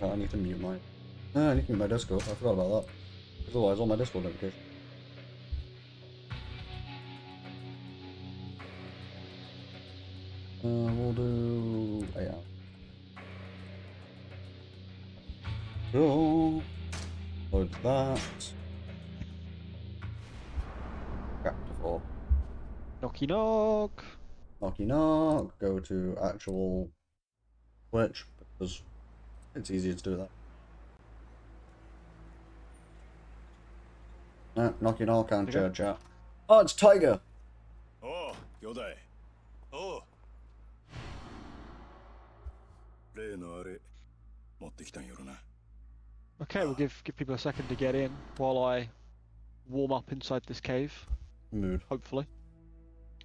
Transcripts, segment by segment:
Oh, I need to mute my... I need to mute my Discord. I forgot about that. Otherwise, all my Discord notifications. We'll do... AI. Cool. Load that. Chapter 4. Knocky knock. Knocky knock. Go to actual Twitch, because it's easier to do that. Knocky knock and chat. Oh, it's Tiger! Oh, Yodai. Oh. 例のあれ持ってきたんやろな。 Okay, we'll give people a second to get in while I warm up inside this cave. Mood. Hopefully.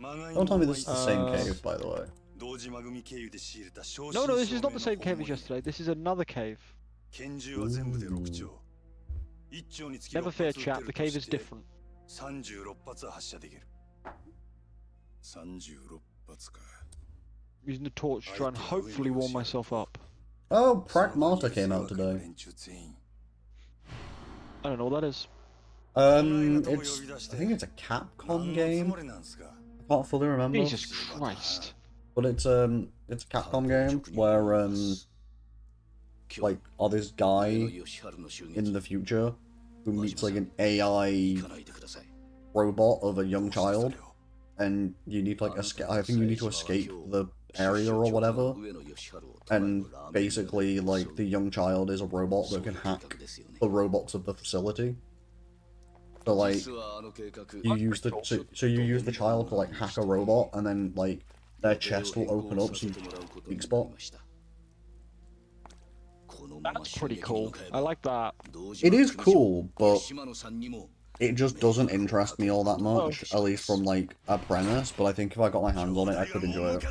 Don't tell me this is the same cave, by the way. No, this is not the same cave as yesterday. This is another cave. Ooh. Never fear, chap. The cave is different. 36発発射できる。36発か。 Using the torch to try and hopefully warm myself up. Oh, Prac Master came out today. I don't know what that is. I think it's a Capcom game. I can't fully remember. Jesus Christ. But it's a Capcom game where like this guy in the future who meets like an AI robot of a young child, and you need to like escape. I think you need to escape the area or whatever, and basically like the young child is a robot that can hack the robots of the facility. So like you use the child to like hack a robot, and then like their chest will open up so you can weak spot. That's pretty cool. I like that. It is cool, but it just doesn't interest me all that much, at least from like a premise. But I think if I got my hands on it, I could enjoy it.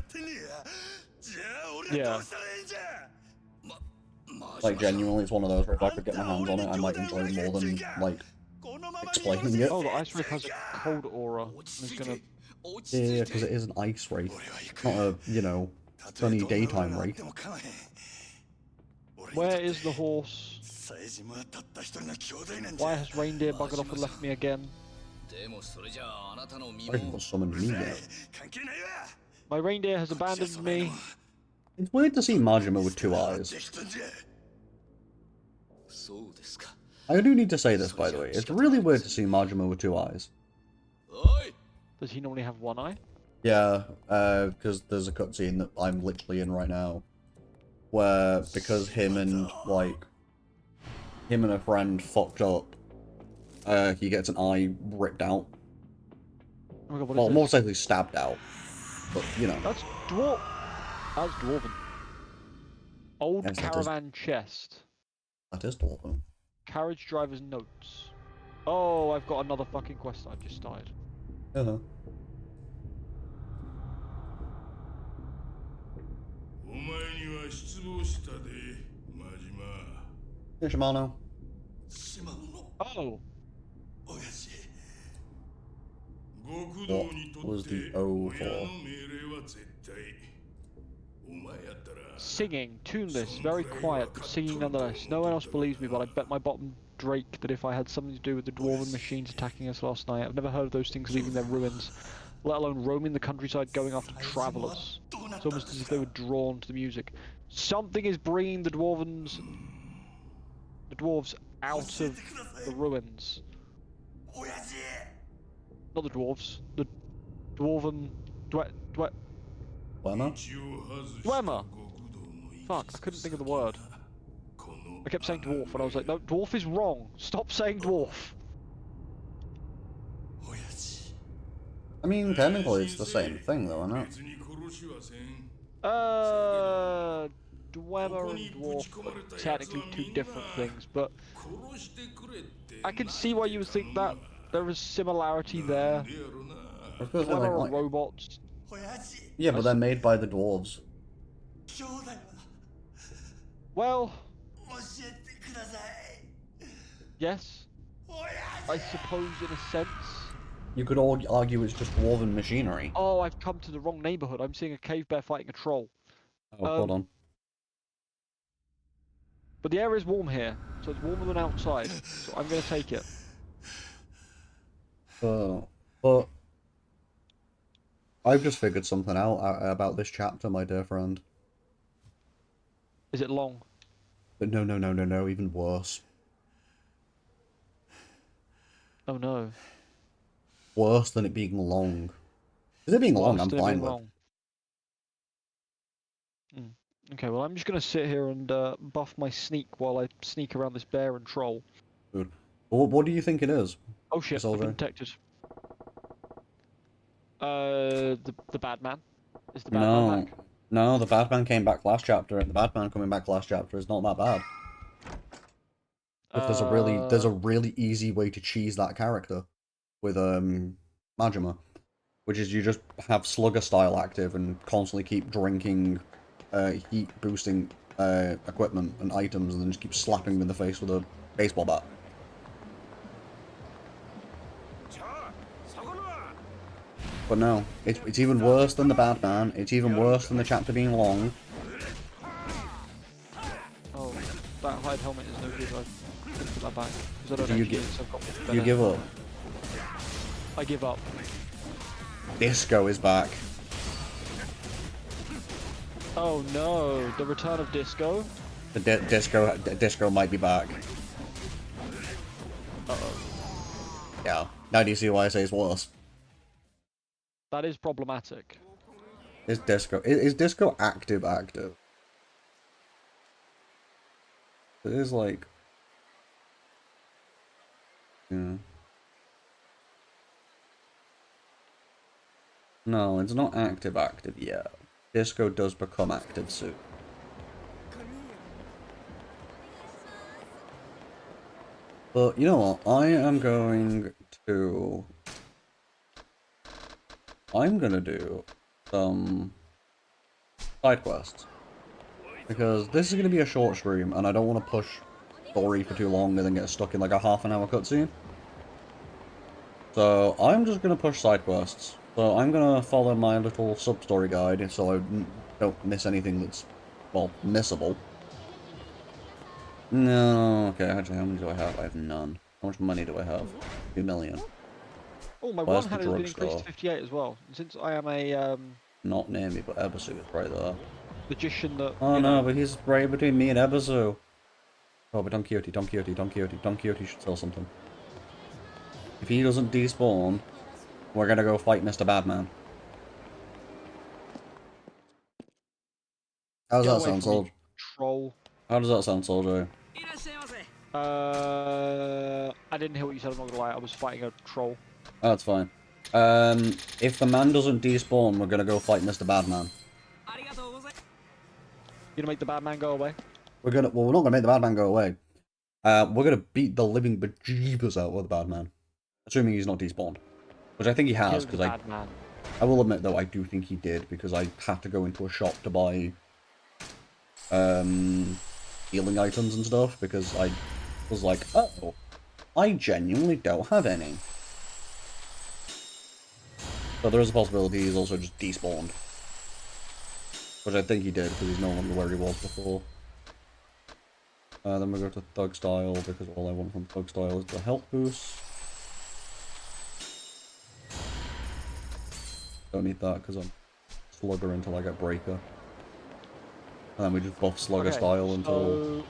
Yeah. Like genuinely, it's one of those where if I could get my hands on it, I might enjoy it more than like explaining it. Oh, the ice wraith has a cold aura. It's gonna... Yeah, because it is an ice wraith, not a, you know, sunny daytime wraith. Where is the horse? Why has reindeer buggered off and left me again? I can summon me yet. My reindeer has abandoned me. It's weird to see Majima with 2 eyes. I do need to say this, by the way. It's really weird to see Majima with 2 eyes. Does he normally have 1 eye? Yeah, because there's a cutscene that I'm literally in right now, where because him and a friend fucked up, he gets an eye ripped out. Oh my God, what Well, is more this? likely stabbed out, but you know. That's dwarven. Old Yes, that is- caravan chest. That is dwarven. Carriage driver's notes. Oh, I've got another fucking quest that I've just started. Yeah. Hey, Shimano. Oh, What was the O for? singing, tuneless, very quiet, but singing nonetheless. No one else believes me, but I bet my bottom Drake that if I had something to do with the dwarven machines attacking us last night, I've never heard of those things leaving their ruins, let alone roaming the countryside going after travellers. It's almost as if they were drawn to the music. Something is bringing the dwarves out of the ruins. Not the dwarves, the dwarven... Dwemer! Fuck, I couldn't think of the word. I kept saying dwarf and I was like, no, dwarf is wrong. Stop saying dwarf. I mean, technically it's the same thing though, isn't it? Dwemer and dwarf are technically 2 different things, but I can see why you would think that. There is similarity there. Dwemer are robots. Yeah, but they're made by the dwarves. Well, yes, I suppose in a sense. You could argue it's just dwarven machinery. Oh, I've come to the wrong neighborhood. I'm seeing a cave bear fighting a troll. Oh, hold on. But the air is warm here, so it's warmer than outside. So I'm gonna take it. But I've just figured something out about this chapter, my dear friend. Is it long? But no, even worse. Oh no. Worse than it being long. Is it being long? I'm fine with. Okay, well I'm just gonna sit here and buff my sneak while I sneak around this bear and troll. Good. What do you think it is? Oh shit, I've been detected. The bad man? Is the bad man back? No, the bad man came back last chapter, and the bad man coming back last chapter is not that bad. If there's a really easy way to cheese that character with Majima, which is you just have Slugger style active and constantly keep drinking heat boosting equipment and items, and then just keep slapping them in the face with a baseball bat. But no, it's even worse than the bad man. It's even worse than the chapter being long. Oh, that hide helmet is no good. I can put that back because I don't you actually use it, so I've got Do you give up? I give up. Disco is back. Oh no, the return of Disco? The disco might be back. Uh-oh. Yeah. Now do you see why I say it's worse? That is problematic. Is disco active? It is like... Yeah. No, it's not active yet. Disco does become active soon. But you know what? I'm gonna do some side quests. Because this is gonna be a short stream and I don't want to push story for too long and then get stuck in like a half-an-hour cutscene. So I'm just gonna push side quests. So I'm gonna follow my little sub-story guide so I don't miss anything that's, well, missable. No, okay, actually, how many do I have? I have none. How much money do I have? 2 million. Oh, my one hand has been increased to 58 as well. And since I am a not near me, but Ebisu is right there. magician that. Oh no, but he's right between me and Ebisu. Oh, but Don Quixote should sell something. If he doesn't despawn, we're gonna go fight Mr. Badman. How does that sound, Soldier? Troll. How does that sound, Soldier? I didn't hear what you said, I'm not gonna lie, I was fighting a troll. Oh, that's fine. If the man doesn't despawn, we're gonna go fight Mr. Badman. You gonna make the bad man go away? Well, we're not gonna make the bad man go away. We're gonna beat the living bejeebus out of the bad man. Assuming he's not despawned. Which I think he has, because I will admit, though, I do think he did, because I had to go into a shop to buy healing items and stuff, because I was like, oh, I genuinely don't have any. So there is a possibility he's also just despawned. Which I think he did, because he's no longer where he was before. Then we go to Thug Style, because all I want from Thug Style is the health boost. Don't need that, because I'm Slugger until I get Breaker. And then we just buff Slugger style until...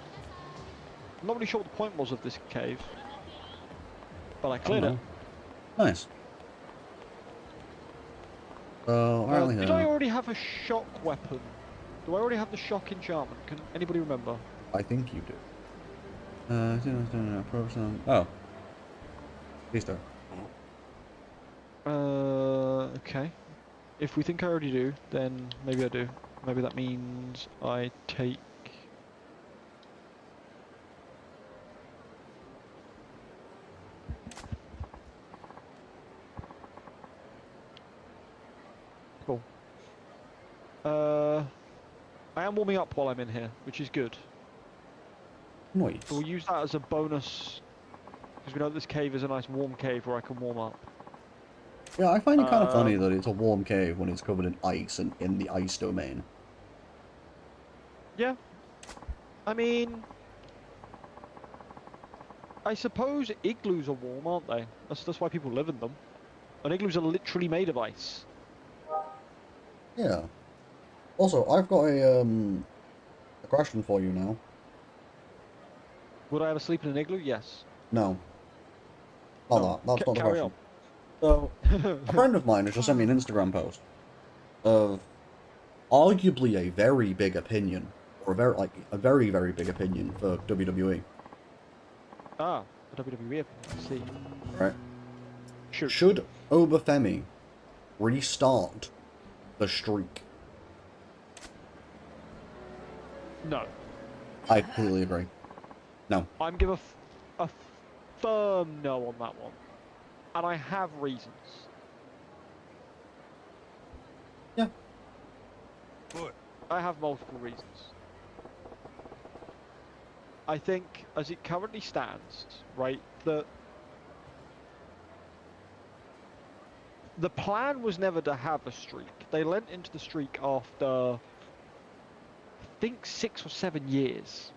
I'm not really sure what the point was of this cave. But I cleared it. Nice. So, did I already have a shock weapon? Do I already have the shock enchantment? Can anybody remember? I think you do. Oh. Please don't. Okay. If we think I already do, then maybe I do. Maybe that means I take... Cool. I am warming up while I'm in here, which is good. Nice. So we'll use that as a bonus, because we know this cave is a nice warm cave where I can warm up. Yeah, I find it kind of funny that it's a warm cave when it's covered in ice and in the ice domain. Yeah. I mean, I suppose igloos are warm, aren't they? That's why people live in them. And igloos are literally made of ice. Yeah. Also, I've got a question for you now. Would I ever sleep in an igloo? Yes. No, not No. that. That's not the Carry question. So, a on. friend of mine has just sent me an Instagram post of arguably a very big opinion, or a very, very big opinion for WWE. Ah, the WWE opinion. I see. Right? Shoot. Should Obafemi restart the streak? No. I completely agree. No. I'm give a firm no on that one. And I have reasons. Yeah. I have multiple reasons. I think, as it currently stands, right, the plan was never to have a streak. They lent into the streak after, I think, 6 or 7 years.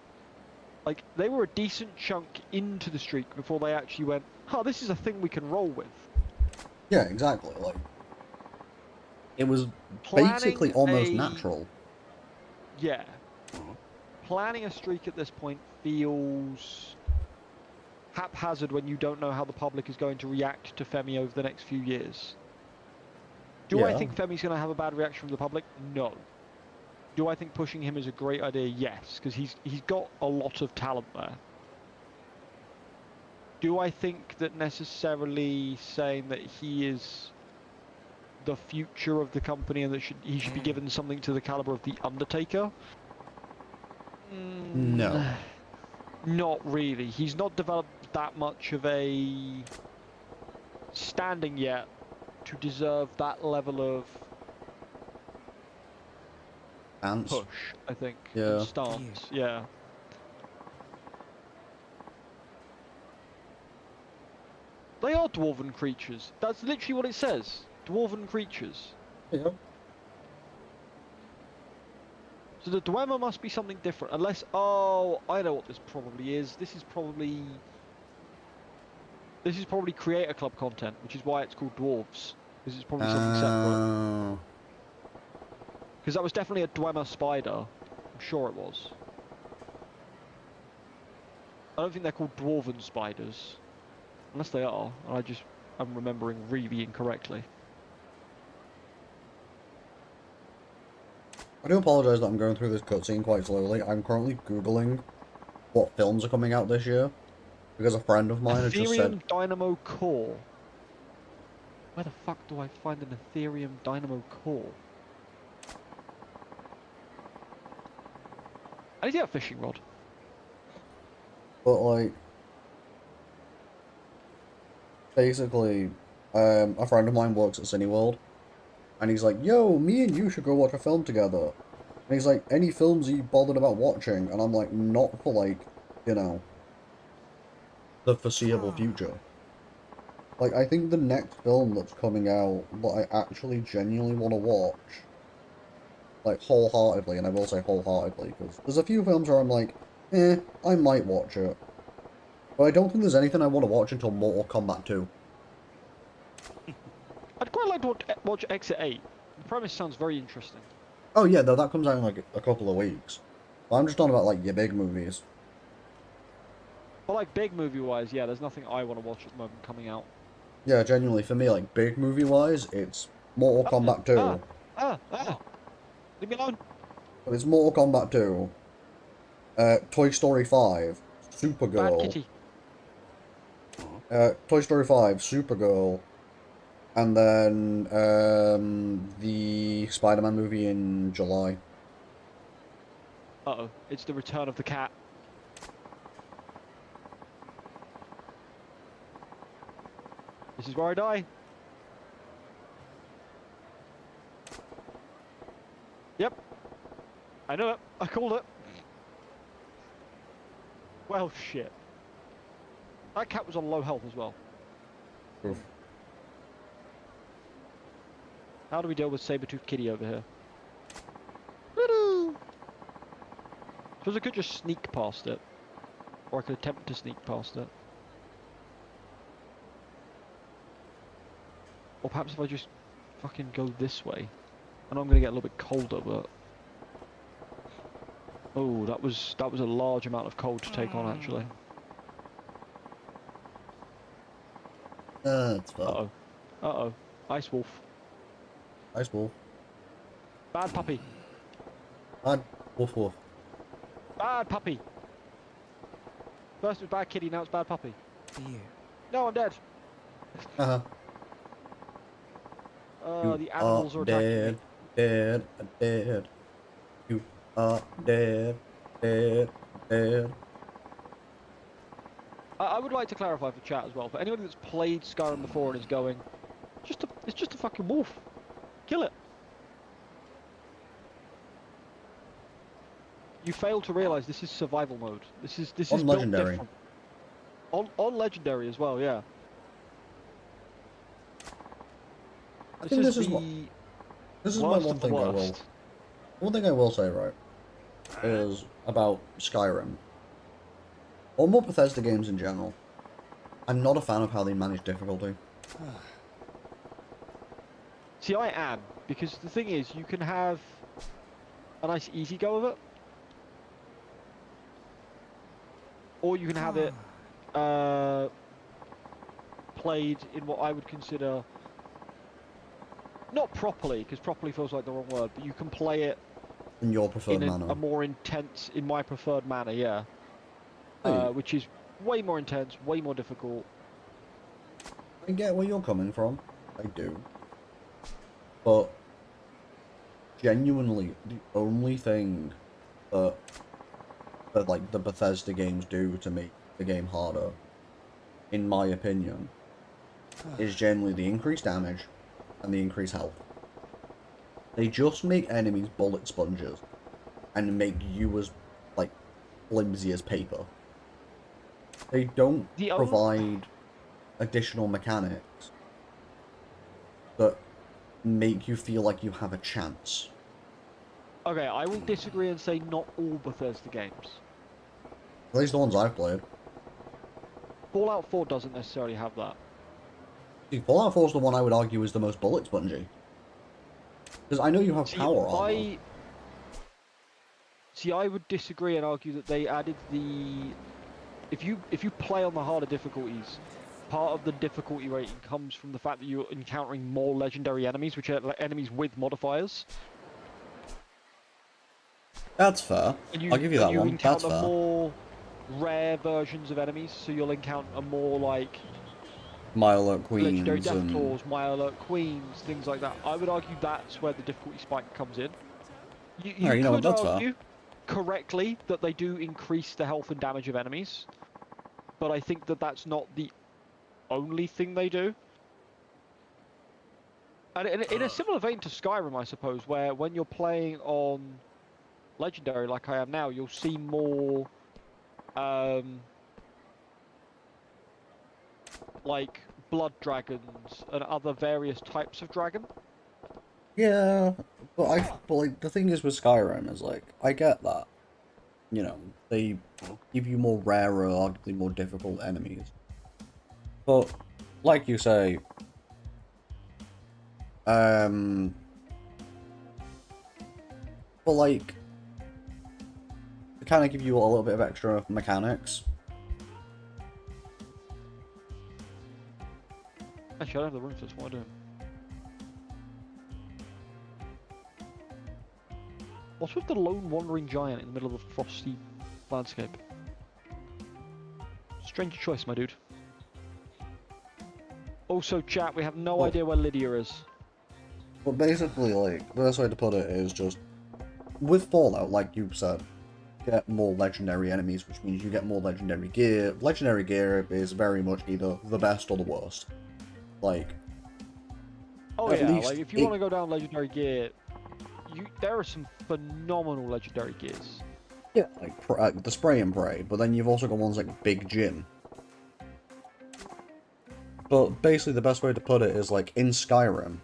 Like, they were a decent chunk into the streak before they actually went, oh, this is a thing we can roll with. Yeah, exactly. Like, it was basically almost natural. Yeah. Planning a streak at this point feels haphazard when you don't know how the public is going to react to Femi over the next few years. Do I think Femi's going to have a bad reaction from the public? No. Do I think pushing him is a great idea? Yes, because he's got a lot of talent there. Do I think that necessarily saying that he is the future of the company and that he should be given something to the caliber of the Undertaker? No. Not really. He's not developed that much of a standing yet to deserve that level of push, I think. Yeah. And stance, yeah. They are dwarven creatures. That's literally what it says. Dwarven creatures. Yeah. So the Dwemer must be something different, unless... Oh, I know what this probably is. This is probably Creator Club content, which is why it's called Dwarves. This is probably something separate. Because that was definitely a Dwemer spider. I'm sure it was. I don't think they're called Dwarven spiders. Unless they are, and I'm remembering really incorrectly. I do apologise that I'm going through this cutscene quite slowly. I'm currently Googling what films are coming out this year, because a friend of mine has just said... Ethereum Dynamo Core. Where the fuck do I find an Ethereum Dynamo Core? I need to get a fishing rod. But, like... Basically, a friend of mine works at Cineworld, and he's like, yo, me and you should go watch a film together. And he's like, any films you bothered about watching? And I'm like, not for, like, you know, the foreseeable future. Like, I think the next film that's coming out that I actually genuinely want to watch, like, wholeheartedly, and I will say wholeheartedly, because there's a few films where I'm like, I might watch it. But I don't think there's anything I want to watch until Mortal Kombat 2. I'd quite like to watch Exit 8. The premise sounds very interesting. Oh yeah, though that comes out in like a couple of weeks. But I'm just talking about like your big movies. But like big movie-wise, yeah, there's nothing I want to watch at the moment coming out. Yeah, genuinely, for me, like big movie-wise, it's Mortal Kombat 2. Leave me alone. But it's Mortal Kombat 2. Toy Story 5. Bad Supergirl. kitty. Toy Story 5, Supergirl. And then, the Spider-Man movie in July. Uh-oh, it's the return of the cat. This is where I die. Yep. I know it. I called it. Well, shit. That cat was on low health as well. Oof. How do we deal with Saber-Tooth Kitty over here? Woo-doo! Suppose I could just sneak past it. Or I could attempt to sneak past it. Or perhaps if I just fucking go this way. I know I'm gonna get a little bit colder, but... Oh, that was a large amount of cold to take on, actually. That's fine. Uh-oh. Uh-oh. Ice wolf. Ice wolf. Bad puppy. Bad wolf wolf. Bad puppy. First it was bad kitty, now it's bad puppy. You. No, I'm dead. Uh-huh. The animals are attacking me. Dead, dead. You are dead, dead, dead. I would like to clarify for chat as well, for anybody that's played Skyrim before and is going, it's just a fucking wolf. Kill it. You fail to realise this is survival mode. This is On built legendary. different. On legendary as well, yeah. I think this is my one thing I will. One thing I will say, right, is about Skyrim. Or more Bethesda games in general. I'm not a fan of how they manage difficulty. See, I am, because the thing is, you can have a nice easy go of it, or you can have it played in what I would consider not properly, because properly feels like the wrong word, but you can play it In your preferred in manner. a more intense, in my preferred manner, yeah. Hey. Which is way more intense, way more difficult. I get where you're coming from. I do. But genuinely, the only thing that like the Bethesda games do to make the game harder, in my opinion, is generally the increased damage and the increased health. They just make enemies bullet sponges and make you as like flimsy as paper. They don't provide additional mechanics that make you feel like you have a chance. Okay, I will disagree and say not all Bethesda games. At least the ones I've played. Fallout 4 doesn't necessarily have that. See, Fallout 4 is the one I would argue is the most bullet spongy. Because I know you have power armor. See, I would disagree and argue that they added the... If you play on the harder difficulties, part of the difficulty rating comes from the fact that you're encountering more legendary enemies, which are enemies with modifiers. That's fair. I'll give you that one. That's fair. You encounter more rare versions of enemies, so you'll encounter more like Mile Queens legendary death and... claws, Alert Queens, things like that. I would argue that's where the difficulty spike comes in. You know what, could that's argue correctly that they do increase the health and damage of enemies, but I think that that's not the only thing they do. And in a similar vein to Skyrim, I suppose, where when you're playing on Legendary like I am now, you'll see more like blood dragons and other various types of dragon. Yeah, but like the thing is with Skyrim is like I get that, you know, they give you more rarer, arguably more difficult enemies. But like you say, but like they kind of give you a little bit of extra mechanics. Actually, I don't have the room for this. What am I doing? What's with the lone wandering giant in the middle of a frosty landscape? Strange choice, my dude. Also, chat, we have no idea where Lydia is. But basically, like, the best way to put it is just, with Fallout, like you said, get more legendary enemies, which means you get more legendary gear. Legendary gear is very much either the best or the worst. Like, oh yeah, like if you want to go down legendary gear, there are some phenomenal legendary gears. Yeah, like the spray and pray, but then you've also got ones like Big Jim. But basically, the best way to put it is like in Skyrim,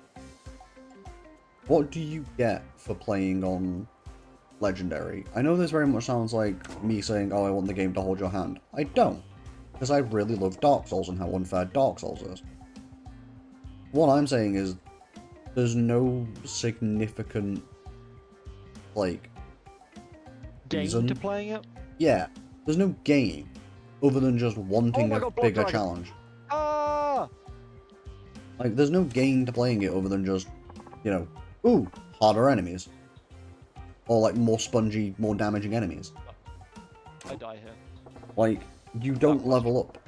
what do you get for playing on legendary? I know this very much sounds like me saying, "Oh, I want the game to hold your hand." I don't, because I really love Dark Souls and how unfair Dark Souls is. what I'm saying is, there's no significant, like, Gain reason. to playing it? Yeah, there's no gain other than just wanting my a God, blood bigger dragon. challenge. Ah! Like, there's no gain to playing it other than just, you know, ooh, harder enemies. Or, like, more spongy, more damaging enemies. I die here. Like, you don't level up.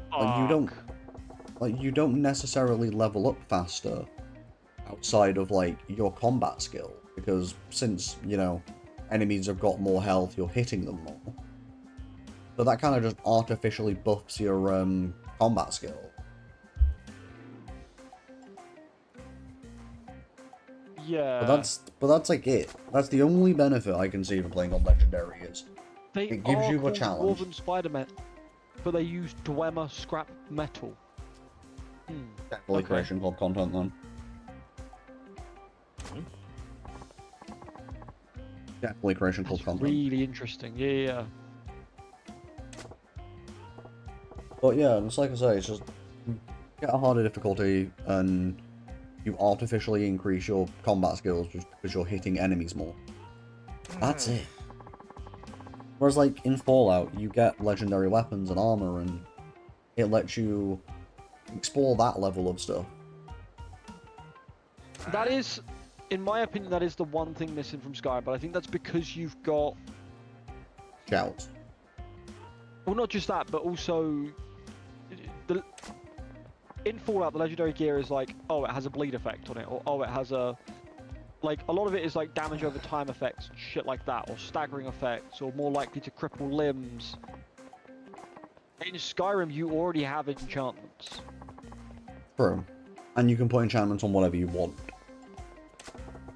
Like, you don't necessarily level up faster outside of, like, your combat skill. Because since, you know, enemies have got more health, you're hitting them more. So that kind of just artificially buffs your, combat skill. Yeah. But that's like it. That's the only benefit I can see from playing on Legendary is They it gives are you a called challenge. Dwarven Spider-Man, but they use Dwemer scrap metal. Definitely Okay. Creation Club content then. Definitely Creation Club That's content. really interesting. Yeah. But yeah, it's like I say, it's just you get a harder difficulty and you artificially increase your combat skills just because you're hitting enemies more. That's it. Whereas like in Fallout, you get legendary weapons and armor and it lets you explore that level of stuff. That is, in my opinion, that is the one thing missing from Skyrim, but I think that's because you've got... Shouts. Well, not just that, but also... In Fallout, the legendary gear is like, oh, it has a bleed effect on it, or oh, it has a... Like, a lot of it is like damage over time effects and shit like that, or staggering effects, or more likely to cripple limbs. In Skyrim, you already have enchantments. True. And you can put enchantments on whatever you want.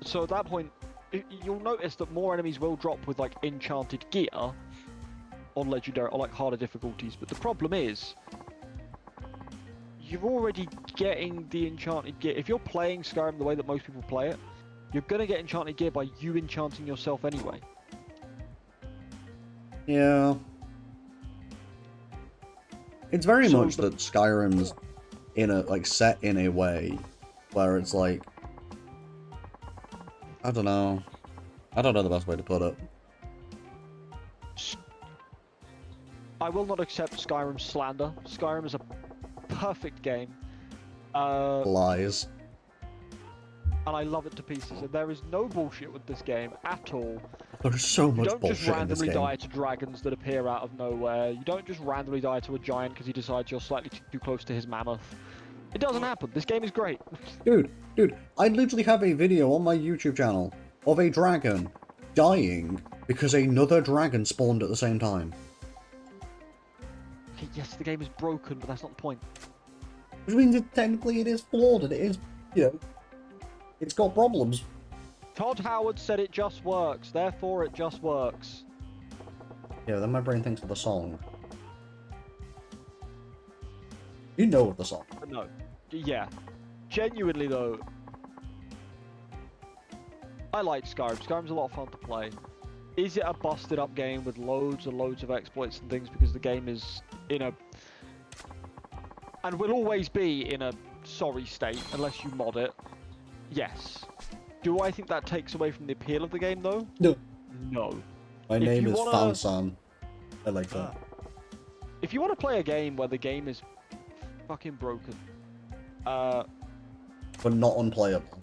So at that point, you'll notice that more enemies will drop with like enchanted gear on legendary or like harder difficulties, but the problem is you're already getting the enchanted gear. If you're playing Skyrim the way that most people play it, you're gonna get enchanted gear by you enchanting yourself anyway. Yeah. It's very much that Skyrim's in a like set in a way where it's like I don't know the best way to put it. I will not accept Skyrim slander. Skyrim is a perfect game. Lies. And I love it to pieces. And there is no bullshit with this game at all. There's so You much don't just bullshit in this randomly game. die to dragons that appear out of nowhere. You don't just randomly die to a giant because he decides you're slightly too close to his mammoth. It doesn't happen. This game is great. Dude, I literally have a video on my YouTube channel of a dragon dying because another dragon spawned at the same time. Okay, yes, the game is broken, but that's not the point. Which means technically it is flawed and it is, you know, it's got problems. Todd Howard said it just works, therefore it just works. Yeah, then my brain thinks of the song. You know what the song. But no. Yeah. Genuinely though, I like Skyrim. Skyrim's a lot of fun to play. Is it a busted up game with loads and loads of exploits and things because the game is in a... and will always be in a sorry state unless you mod it? Yes. Do I think that takes away from the appeal of the game though? No. No. My name is Fansan. I like that. If you want to play a game where the game is fucking broken, But not unplayable.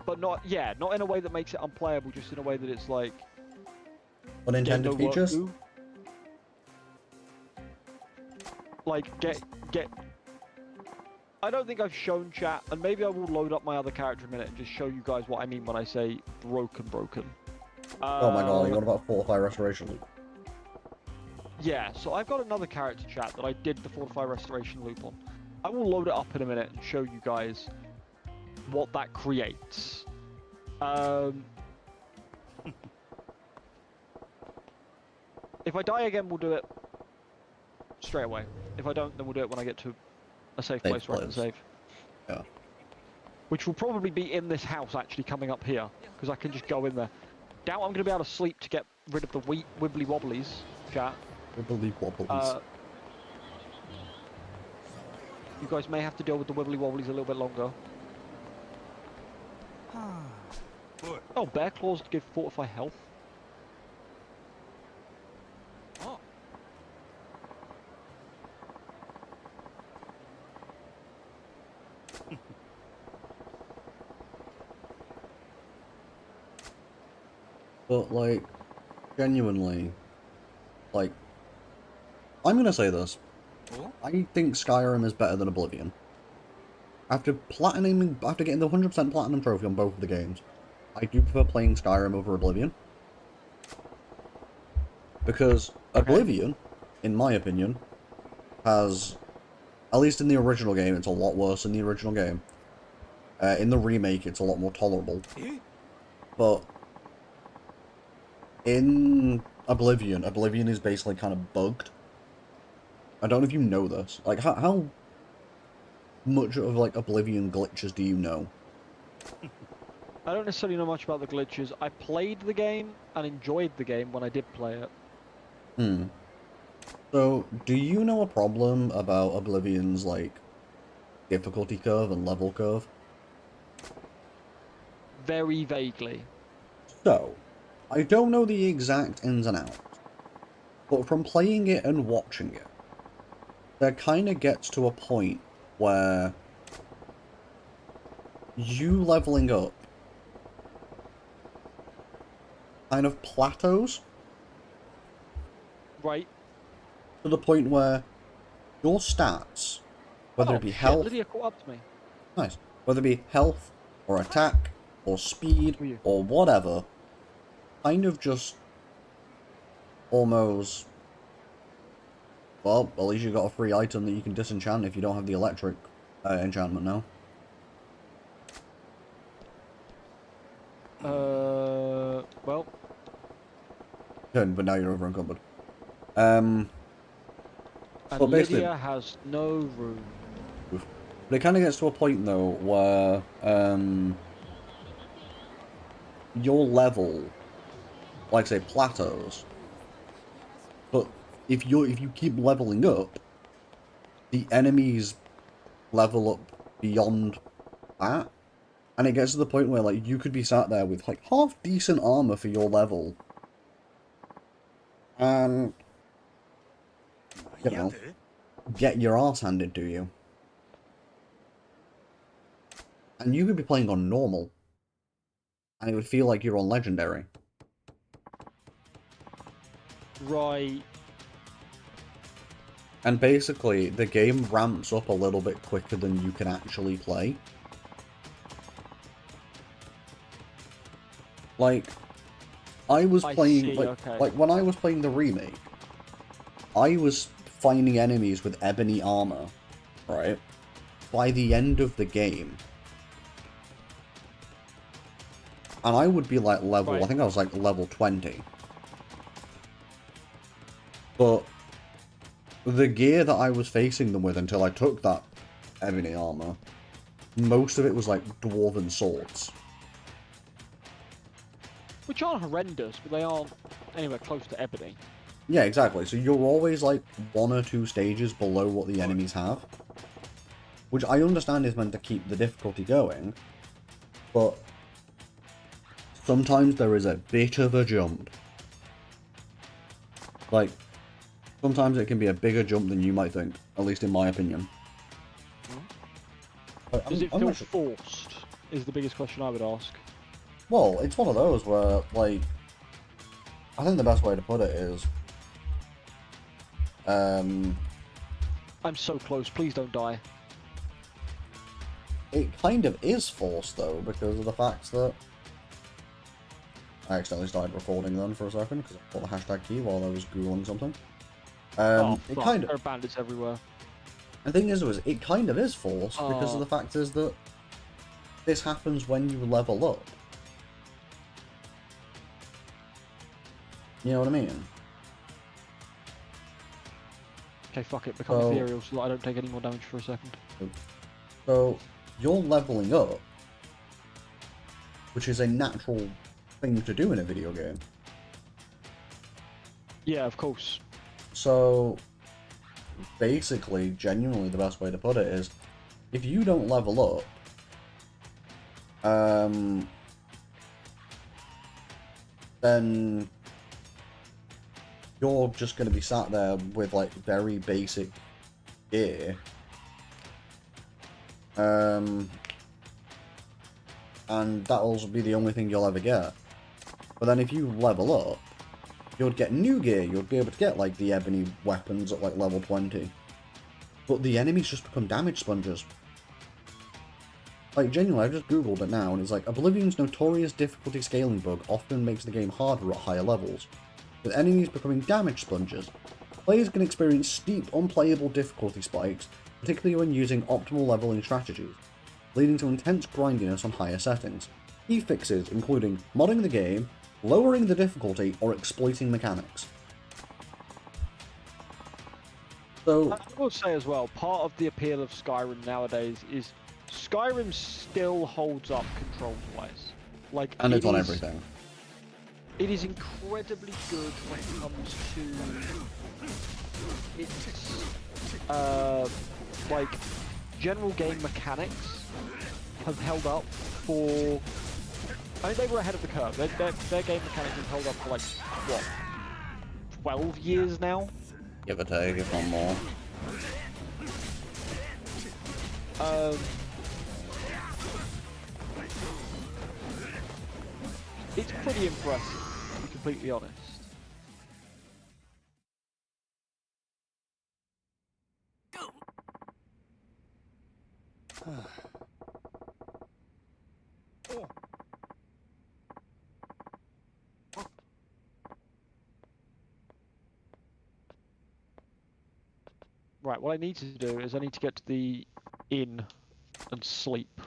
but not in a way that makes it unplayable, just in a way that it's like Unintended get no work features? do. Like get. I don't think I've shown chat, and maybe I will load up my other character in a minute and just show you guys what I mean when I say broken. Oh my god, what about Fortify Restoration Loop? Yeah, so I've got another character chat that I did the Fortify Restoration Loop on. I will load it up in a minute and show you guys what that creates. If I die again, we'll do it straight away. If I don't, then we'll do it when I get to a safe place where I can save. Yeah. Which will probably be in this house, actually, coming up here. Because I can just go in there. Doubt I'm going to be able to sleep to get rid of the wibbly wobblies, chat. Wibbly wobblies. You guys may have to deal with the wibbly wobblies a little bit longer. Oh, bear claws give fortify health. But, like, genuinely, like, I'm gonna say this. I think Skyrim is better than Oblivion. After getting the 100% platinum trophy on both of the games, I do prefer playing Skyrim over Oblivion. Because Oblivion, in my opinion, has, at least in the original game, it's a lot worse than the original game. In the remake, it's a lot more tolerable. But in Oblivion is basically kind of bugged. I don't know if you know this. Like, how much of, like, Oblivion glitches do you know? I don't necessarily know much about the glitches. I played the game and enjoyed the game when I did play it. So, do you know a problem about Oblivion's, like, difficulty curve and level curve? Very vaguely. So, I don't know the exact ins and outs, but from playing it and watching it, there kind of gets to a point where you leveling up kind of plateaus. Right. To the point where your stats, whether it be health... Lydia caught up to me. Nice. Whether it be health, or attack, or speed, or whatever, kind of just almost... Well, at least you got a free item that you can disenchant if you don't have the electric enchantment now. Well... Good, but now you're over encumbered. And but basically, Lydia has no room. But it kind of gets to a point, though, where your level, like say, plateaus. But if you keep leveling up, the enemies level up beyond that, and it gets to the point where like you could be sat there with like half decent armor for your level, and you know, get your ass handed to you. And you could be playing on normal, and it would feel like you're on legendary. Right. And basically, the game ramps up a little bit quicker than you can actually play. Like, I was playing, like, when I was playing the remake, I was finding enemies with ebony armor, right? By the end of the game. And I would be like level, I think I was like level 20. But the gear that I was facing them with until I took that ebony armor, most of it was like dwarven swords. Which aren't horrendous, but they aren't anywhere close to ebony. Yeah, exactly. So you're always like 1 or 2 stages below what the enemies have. Which I understand is meant to keep the difficulty going, but sometimes there is a bit of a jump. Like, sometimes it can be a bigger jump than you might think, at least in my opinion. Does it feel forced, is the biggest question I would ask. Well, it's one of those where, like, I think the best way to put it is, I'm so close, please don't die. It kind of is forced, though, because of the fact that I accidentally started recording then for a second, because I put the hashtag key while I was googling something. It kind of... There are bandits everywhere. The thing is, it kind of is forced, because of the fact is that this happens when you level up. You know what I mean? Okay, fuck it, become ethereal so that I don't take any more damage for a second. So, you're leveling up, which is a natural thing to do in a video game. Yeah, of course. So, basically, genuinely, the best way to put it is, if you don't level up, then you're just going to be sat there with, like, very basic gear. And that'll be the only thing you'll ever get. But then if you level up, you'll get new gear. You'll be able to get, like, the ebony weapons at, like, level 20. But the enemies just become damage sponges. Like, genuinely, I've just googled it now, and it's like, Oblivion's notorious difficulty scaling bug often makes the game harder at higher levels, with enemies becoming damage sponges. Players can experience steep, unplayable difficulty spikes, particularly when using optimal leveling strategies, leading to intense grindiness on higher settings. Key fixes including modding the game, lowering the difficulty, or exploiting mechanics. So, I will say as well, part of the appeal of Skyrim nowadays is Skyrim still holds up controls-wise. Like, and it's on everything. It is incredibly good when it comes to its like general game mechanics have held up for. I mean, they were ahead of the curve. Their game mechanics have held up for like what, 12 years now. Give or take, if not more. It's pretty impressive, to be completely honest. Right, what I need to do is I need to get to the inn and sleep.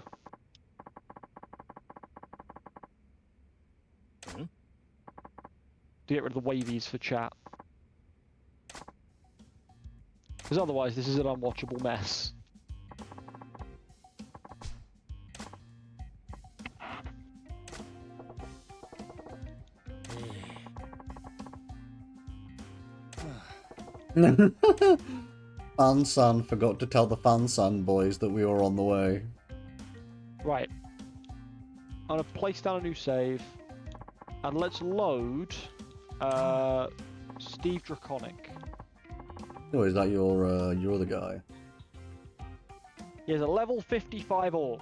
To get rid of the wavies for chat. Because otherwise this is an unwatchable mess. Fansan forgot to tell the Fansan boys that we were on the way. Right. I'm gonna place down a new save. And let's load Steve Draconic. Oh, is that your other guy? He has a level 55 orc.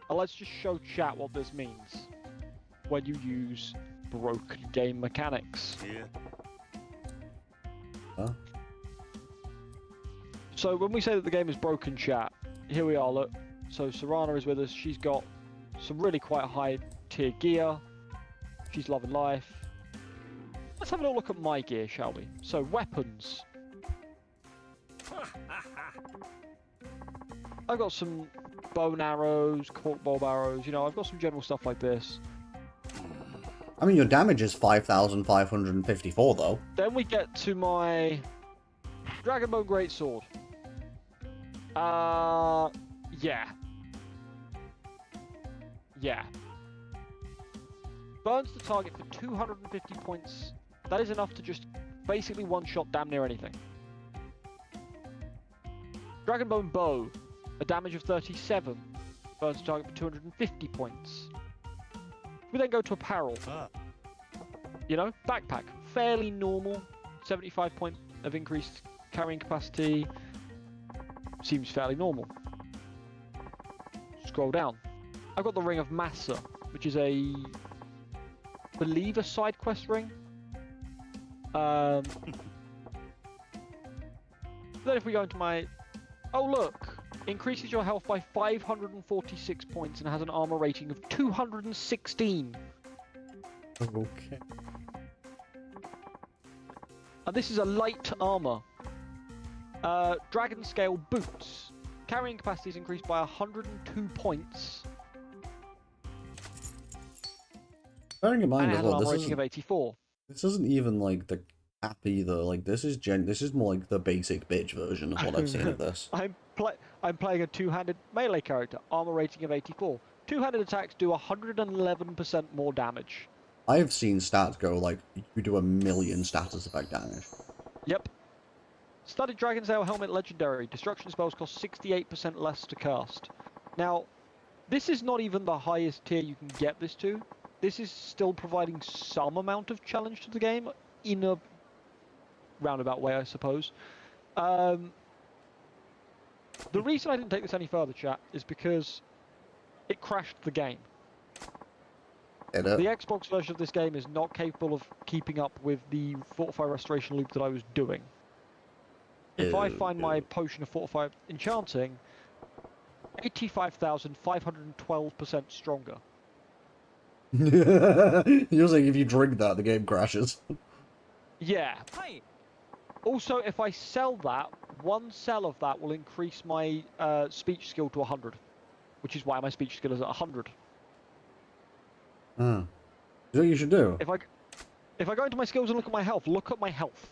And let's just show chat what this means when you use broken game mechanics. Yeah. Huh? So when we say that the game is broken, chat, here we are, look. So Serana is with us. She's got some really quite high tier gear. She's loving life. Let's have a little look at my gear, shall we? So weapons. I've got some bow and arrows, cork bow arrows, you know, I've got some general stuff like this. I mean, your damage is 5,554, though. Then we get to my Dragonbone Greatsword. Yeah. Yeah. Burns the target for 250 points. That is enough to just basically one-shot damn near anything. Dragonbone Bow, a damage of 37. Burns the target for 250 points. We then go to apparel. You know, backpack, fairly normal. 75 point of increased carrying capacity. Seems fairly normal. Scroll down. I've got the Ring of Massa, which is I believe a side quest ring. Then if we go into my... Oh look! Increases your health by 546 points and has an armor rating of 216. Okay. And this is a light armor. Dragon Scale Boots. Carrying capacity is increased by 102 points. Bearing in mind And it as has an well, armor rating of 84. this isn't even like the cap either. Like this is more like the basic bitch version of what I've seen of this. I'm playing a two-handed melee character, armor rating of 84. Two-handed attacks do 111% more damage. I've seen stats go like you do 1,000,000 status effect damage. Yep. Studded Dragon's Ale Helmet Legendary. Destruction spells cost 68% less to cast. Now, this is not even the highest tier you can get this to. This is still providing some amount of challenge to the game, in a roundabout way, I suppose. The reason I didn't take this any further, chat, is because it crashed the game. The Xbox version of this game is not capable of keeping up with the Fortify Restoration loop that I was doing. If I find my potion of Fortify enchanting, 85,512% stronger. You're saying if you drink that, the game crashes. Yeah. Also, if I sell that, one sell of that will increase my speech skill to 100, which is why my speech skill is at 100. You know what you should do? If I go into my skills and look at my health, look at my health.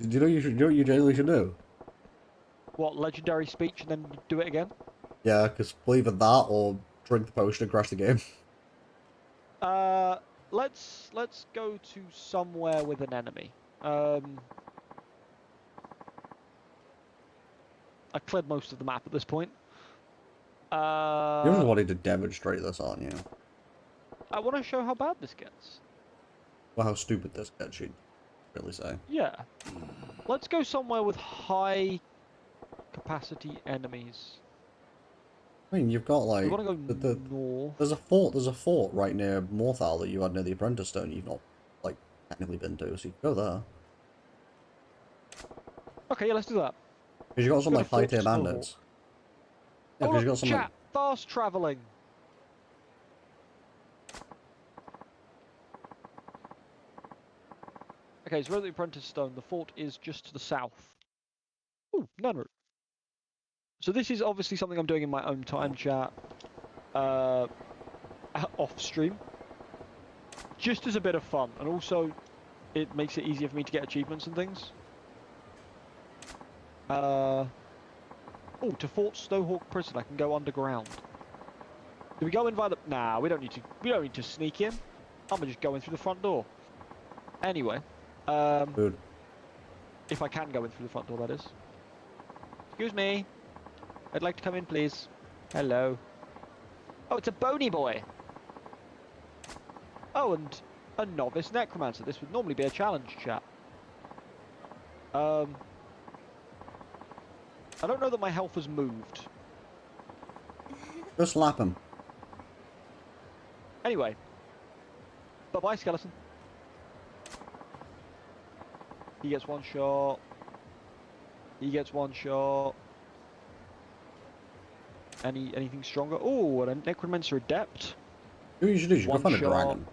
Do you know what you generally should do? What, legendary speech and then do it again? Yeah, because either that or drink the potion and crash the game. Let's go to somewhere with an enemy. I cleared most of the map at this point. You're just wanting to demonstrate this, aren't you? I want to show how bad this gets. Well, how stupid this gets, you'd really say. Yeah. Let's go somewhere with high capacity enemies. I mean, you've got like We want to go north. There's a fort right near Morthal that you had near the Apprentice Stone. You've not like technically been to, so you can go there. Okay, yeah, let's do that. Because you got some like high tier bandits. Yeah, oh, because look, you got some. chat, fast traveling. Okay, so we're at the Apprentice Stone. The fort is just to the south. Ooh, none. So this is obviously something I'm doing in my own time, chat. Off stream. Just as a bit of fun, and also it makes it easier for me to get achievements and things. Oh, to Fort Snowhawk Prison, I can go underground. Do we go in via the... Nah, we don't need to sneak in. I'm just going through the front door. Anyway, Food. if I can go in through the front door, that is. Excuse me. I'd like to come in, please. Hello. Oh, it's a bony boy. Oh, and a novice necromancer. This would normally be a challenge, chat. I don't know that my health has moved. Just slap him. Anyway. Bye-bye, skeleton. He gets one shot. He gets one shot. Anything stronger? Oh, and a necromancer adept. What you should do, you should go find a dragon.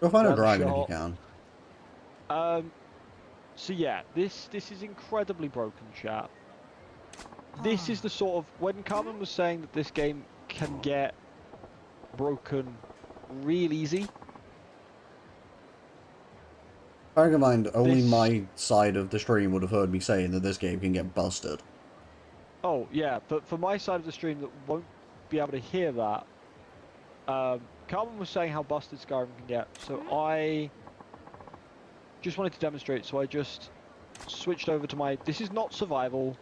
Go find a dragon if you can. So yeah, this is incredibly broken, chat. This is the sort of... When Carmen was saying that this game can get broken real easy... Bearing in mind, only my side of the stream would have heard me saying that this game can get busted. Oh, yeah, but for my side of the stream that won't be able to hear that, Carmen was saying how busted Skyrim can get, so I just wanted to demonstrate, so I just switched over to my... This is not survival,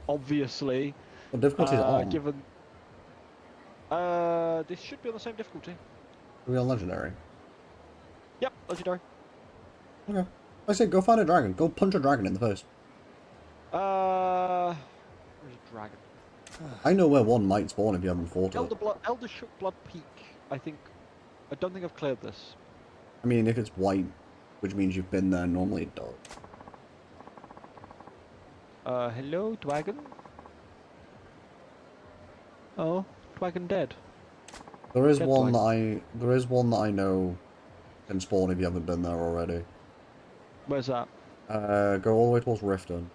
obviously. What difficulty is it on? Given... this should be on the same difficulty. Are we on Legendary? Yep, Legendary. Okay. I said go find a dragon. Go punch a dragon in the face. Where's a dragon? I know where one might spawn if you haven't fought it. Elder Shook Blood Peak, I think... I don't think I've cleared this. I mean, if it's white, which means you've been there, normally it does. Hello, dragon? Oh, dragon dead. There is Dead one dragon. that I know can spawn if you haven't been there already. Where's that? Go all the way towards Riften.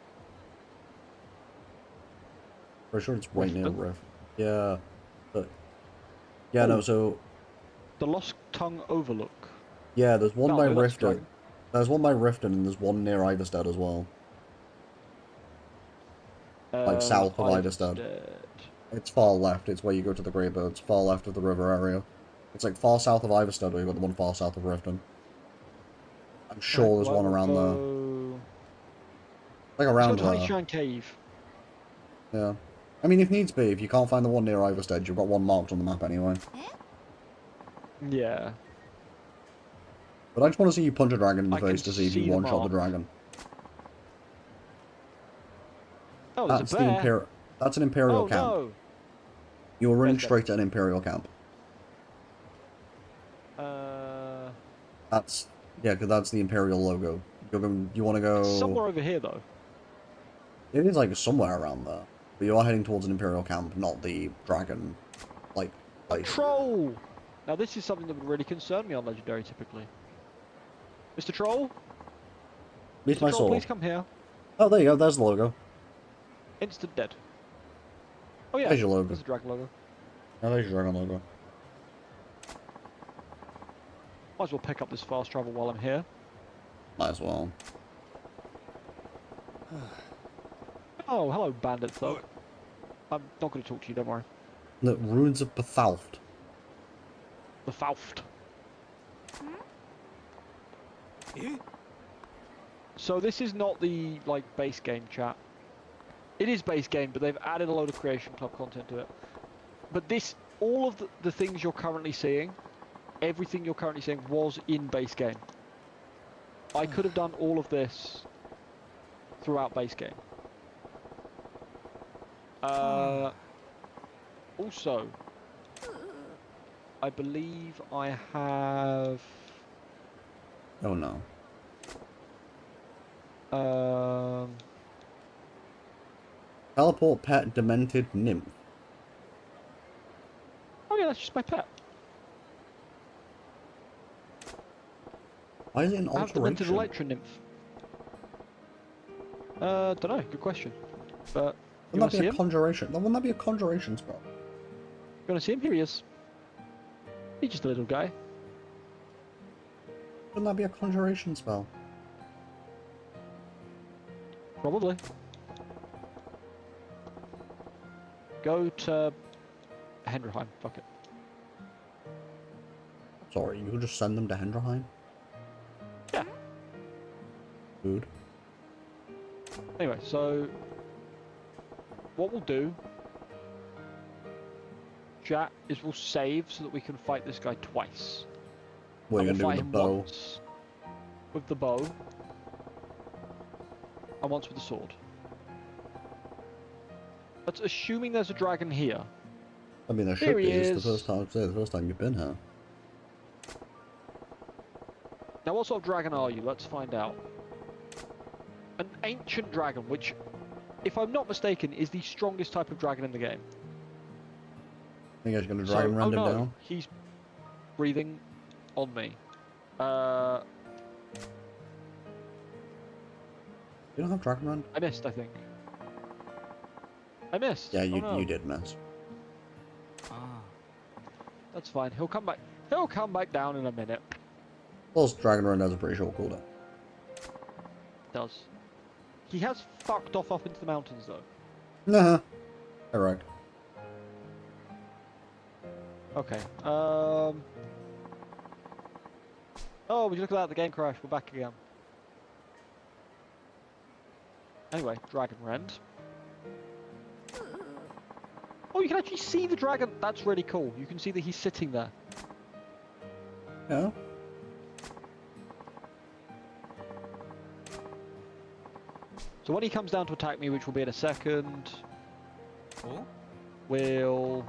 Pretty sure it's right near Rift. Yeah. But... Yeah, no, so... The Lost Tongue Overlook. Yeah, there's one by that's Riften. dragon. There's one by Riften and there's one near Iverstead as well. Like south of Iverstead. It's far left, it's where you go to the Greybirds, far left of the river area. It's like far south of Iverstead, or you've got the one far south of Riften. I'm sure there's one around there. Like Let's around go to there. Honeyshine Cave. Yeah. I mean, if needs be, if you can't find the one near Iverstead, you've got one marked on the map anyway. Yeah. But I just want to see you punch a dragon in the I can face to see if you see the one-shot the mark. dragon. Oh, there's That's a the bear. That's an Imperial Oh camp. no. You're running Where's that? straight to an Imperial camp. That's yeah, because that's the Imperial logo. You're going. You want to go Somewhere over here though. It is like somewhere around there, but you are heading towards an Imperial camp, not the dragon, like place. Troll. Now this is something that would really concern me on Legendary typically. Mr. Troll. Meet Mr. my Troll, soul. please come here. Oh, there you go. There's the logo. Instant dead. Oh yeah. There's your logo. There's the dragon logo. Oh, there's your dragon logo. Might as well pick up this fast travel while I'm here. Might as well. Oh, hello, bandit thug. I'm not going to talk to you, don't worry. The ruins of Bethalft. The Fauft. So this is not the, like, base game, chat. It is base game, but they've added a load of Creation Club content to it. But this, all of the things you're currently seeing, everything you're currently seeing was in base game. I could have done all of this throughout base game. Also, I believe I have... Oh no. Teleport pet demented nymph. Oh yeah, that's just my pet. Why is it an I have demented alteration? Elytra nymph. Don't know. Good question. But you want Wouldn't to that see be a him? conjuration? Wouldn't that be a conjuration spell? You want to see him? Here he is. He's just a little guy. Wouldn't that be a conjuration spell? Probably. Go to Hendrheim. Fuck it. Sorry, you could just send them to Hendrheim? Yeah. Food. Anyway, so what we'll do, chat, is we'll save so that we can fight this guy twice. What are you And gonna do we'll with fight the him bow? once with the bow, and once with the sword. That's assuming there's a dragon here. I mean, there Here should be. he It's is. the first time you've been here. Now, what sort of dragon are you? Let's find out. An ancient dragon, which, if I'm not mistaken, is the strongest type of dragon in the game. I think I was gonna dragon rend him down. He's breathing on me. You don't have dragon rend? I missed, I think. I missed. Yeah, Oh, no. you did miss. That's fine. He'll come back. He'll come back down in a minute. Plus, dragon rend has a pretty short cooldown. Does. He has fucked off up into the mountains though. Nah. Correct. Okay. Oh, would you look at that? The game crashed. We're back again. Anyway, Dragon Rend. Oh, you can actually see the dragon. That's really cool. You can see that he's sitting there. Yeah. So when he comes down to attack me, which will be in a second, we'll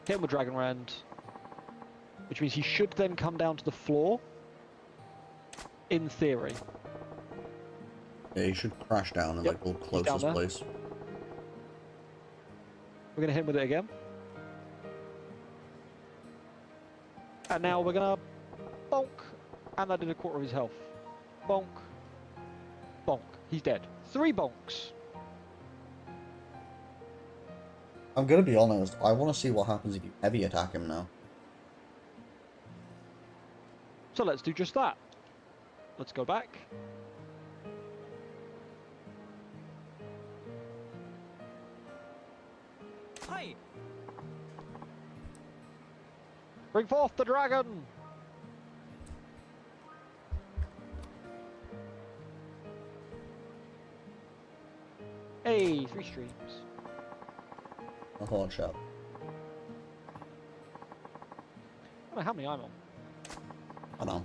hit him with Dragon Rend, which means he should then come down to the floor, in theory. Yeah, you should crash down in Yep, like the he's down closest there. place. We're going to hit him with it again. And now we're going to bonk. And that did a quarter of his health. Bonk. Bonk. He's dead. 3 bonks. I'm gonna be honest, I want to see what happens if you heavy attack him now. So let's do just that. Let's go back. Bring forth the dragon! Hey, 3 streams. A hard shot. I don't know how many I'm on. I know.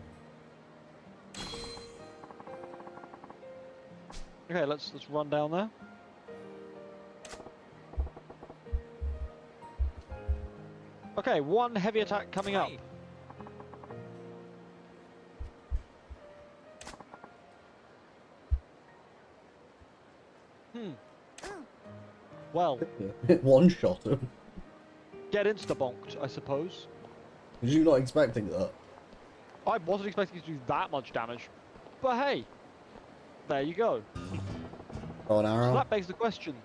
Okay, let's run down there. Okay, 1 heavy attack coming up. Well, One shot him. get insta-bonked, I suppose. Was you not expecting that? I wasn't expecting to do that much damage. But hey, there you go. Bow and So arrow? that begs the question.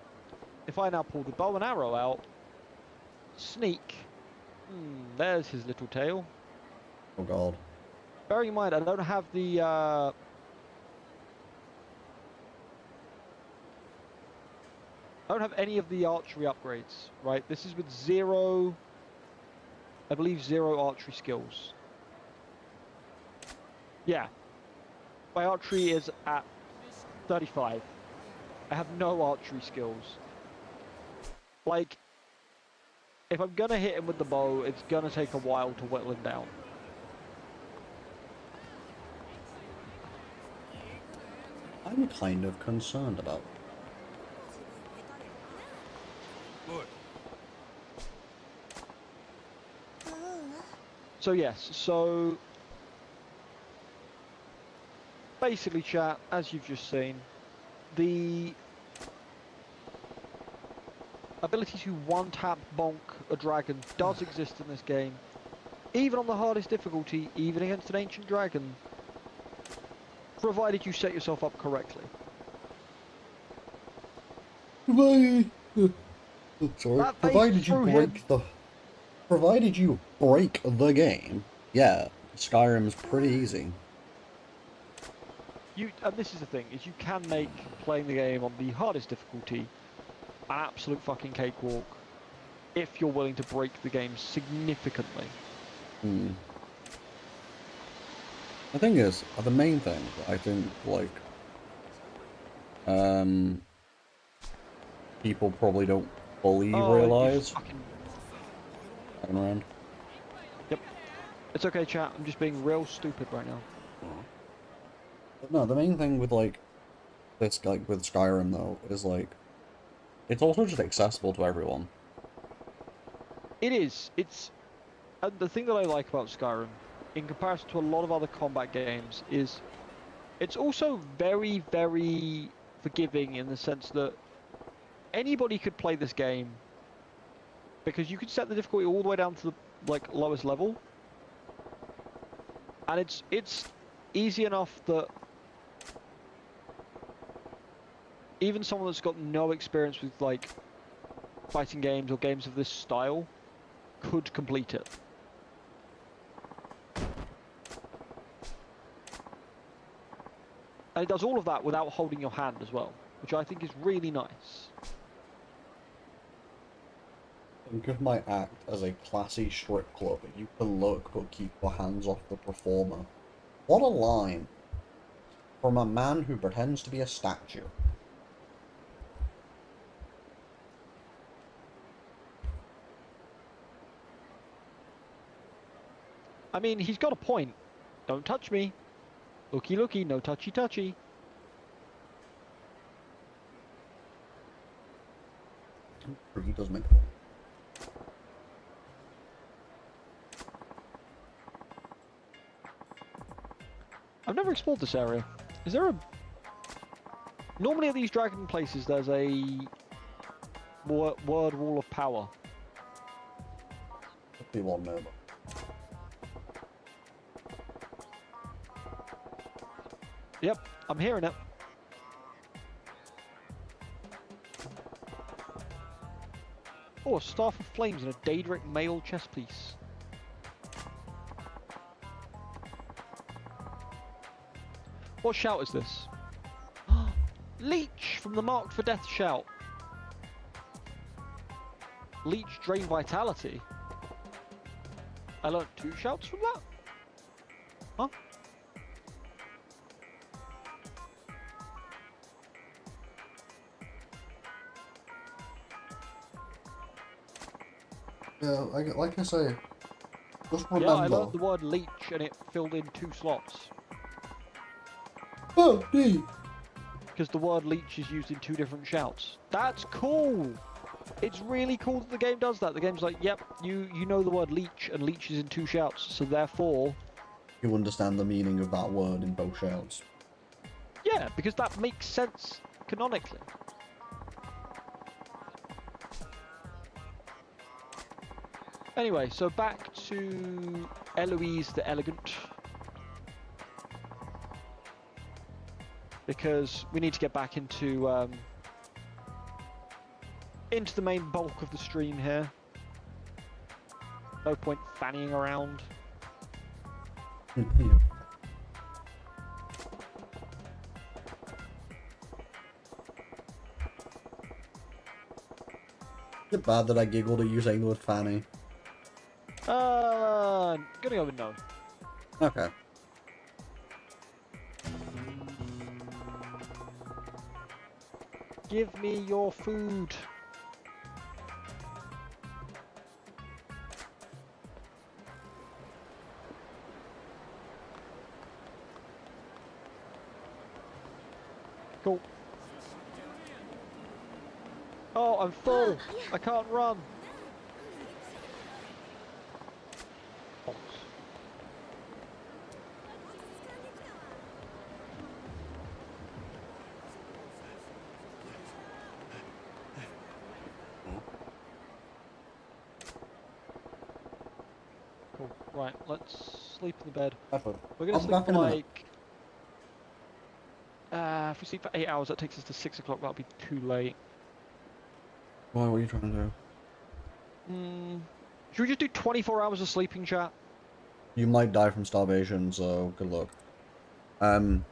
If I now pull the bow and arrow out, sneak, there's his little tail. Oh god. Bearing in mind, I don't have the, I don't have any of the archery upgrades, right? This is with 0, I believe 0 archery skills. Yeah. My archery is at 35. I have no archery skills. Like, if I'm gonna hit him with the bow, it's gonna take a while to whittle him down. I'm kind of concerned about. So yes, so basically chat, as you've just seen, the ability to one-tap bonk a dragon does exist in this game. Even on the hardest difficulty, even against an ancient dragon, provided you set yourself up correctly. Sorry. That face through him. Provided you break the game, yeah, Skyrim's pretty easy. And this is the thing, is you can make playing the game on the hardest difficulty an absolute fucking cakewalk if you're willing to break the game significantly. The thing is, the main thing that I think, like, people probably don't fully realise. Turn around. Yep. It's okay, chat. I'm just being real stupid right now. But no, the main thing with, like, this, like, with Skyrim, though, is, like, it's also just accessible to everyone. It is. And the thing that I like about Skyrim, in comparison to a lot of other combat games, is it's also very, very forgiving in the sense that anybody could play this game, because you could set the difficulty all the way down to the, like, lowest level, and it's easy enough that even someone that's got no experience with, like, fighting games or games of this style could complete it. And it does all of that without holding your hand as well, which I think is really nice. It might act as a classy strip club. You can look but keep your hands off the performer. What a line from a man who pretends to be a statue. I mean, he's got a point. Don't touch me. Looky looky, no touchy touchy. He does make a point. I've never explored this area. Is there a... Normally at these dragon places there's a word wall of power. Could be one moment. Yep, I'm hearing it. Oh, a staff of flames and a Daedric mail chest piece. What shout is this? Leech from the Marked for Death shout. Leech drain vitality. I learned 2 shouts from that? Huh? Yeah, like I say, just remember. Yeah, I learned the word leech and it filled in 2 slots. Oh, neat. Because the word leech is used in 2 different shouts. That's cool! It's really cool that the game does that. The game's like, yep, you know the word leech, and leech is in 2 shouts, so therefore... You understand the meaning of that word in both shouts. Yeah, because that makes sense canonically. Anyway, so back to Eloise the Elegant. Because we need to get back into the main bulk of the stream here. No point fannying around. Is it bad that I giggled at you saying the word fanny? Gonna go with no. Okay. Give me your food. Cool. Oh, I'm full. I can't run. Cool. Right, let's sleep in the bed. We're gonna sleep for like... if we sleep for 8 hours, that takes us to 6 o'clock. That'll be too late. Why? What are you trying to do? Should we just do 24 hours of sleeping, chat? You might die from starvation, so good luck. But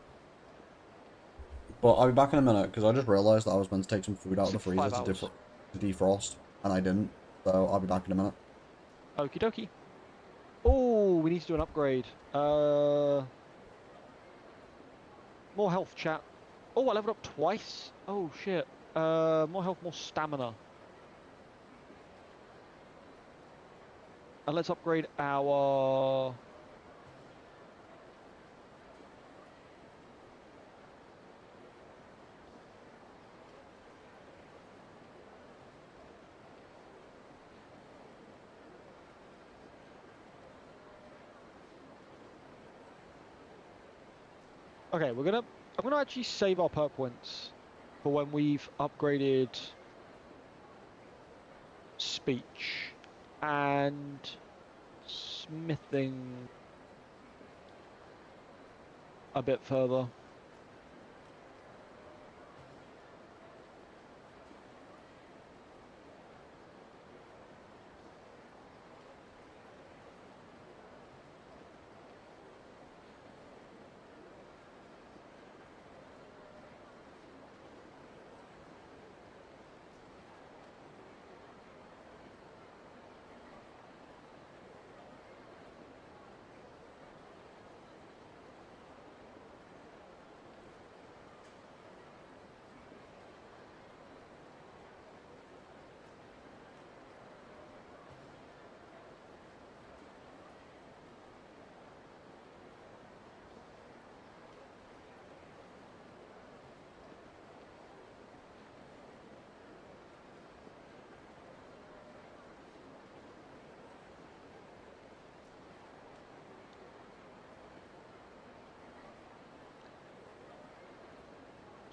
I'll be back in a minute, because I just realised that I was meant to take some food out of the freezer to defrost, and I didn't. So I'll be back in a minute. Okie dokie. Oh, we need to do an upgrade. More health, chat. Oh, I leveled up twice. Oh, shit. More health, more stamina. And let's upgrade our... Okay, I'm gonna actually save our perk points for when we've upgraded speech and smithing a bit further.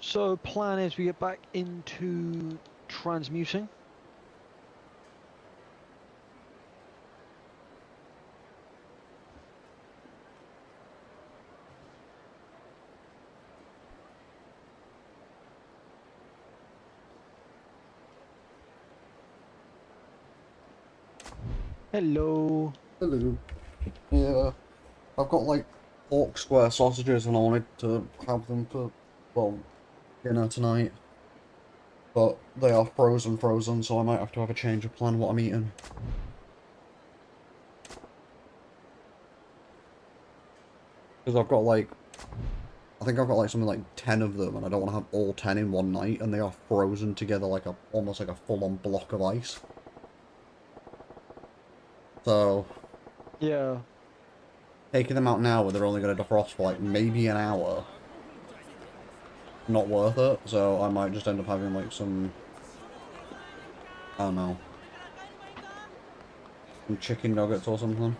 So plan is we get back into transmuting. Hello. Hello. Yeah, I've got like pork square sausages and I wanted to have them for, well, dinner tonight. But they are frozen, so I might have to have a change of plan what I'm eating. Because I've got like, I think I've got like something like 10 of them, and I don't want to have all 10 in one night, and they are frozen together like a, almost like a full-on block of ice. So, Yeah. taking them out now where they're only going to defrost for like maybe an hour, not worth it, so I might just end up having like some, I don't know, some chicken nuggets or something.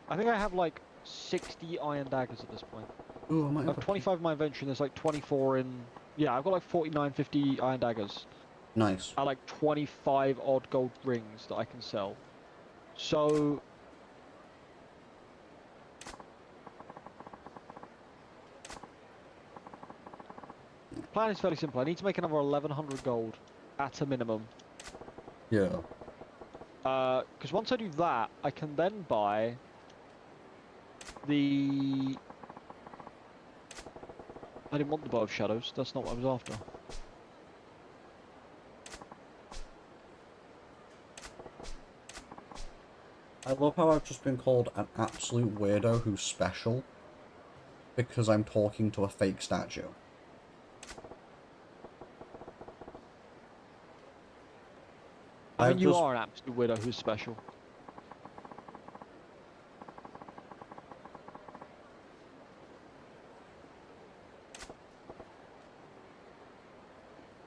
I think I have like 60 iron daggers at this point. Ooh, I might I have have a 25 in my inventory and there's like 24 in... Yeah, I've got like 49, 50 iron daggers. Nice. And like 25 odd gold rings that I can sell. So... Plan is fairly simple. I need to make another 1100 gold at a minimum. Yeah. Because once I do that, I can then buy the... I didn't want the Bow of Shadows, that's not what I was after. I love how I've just been called an absolute weirdo who's special because I'm talking to a fake statue. I mean, I've you just... are an absolute widow who's special.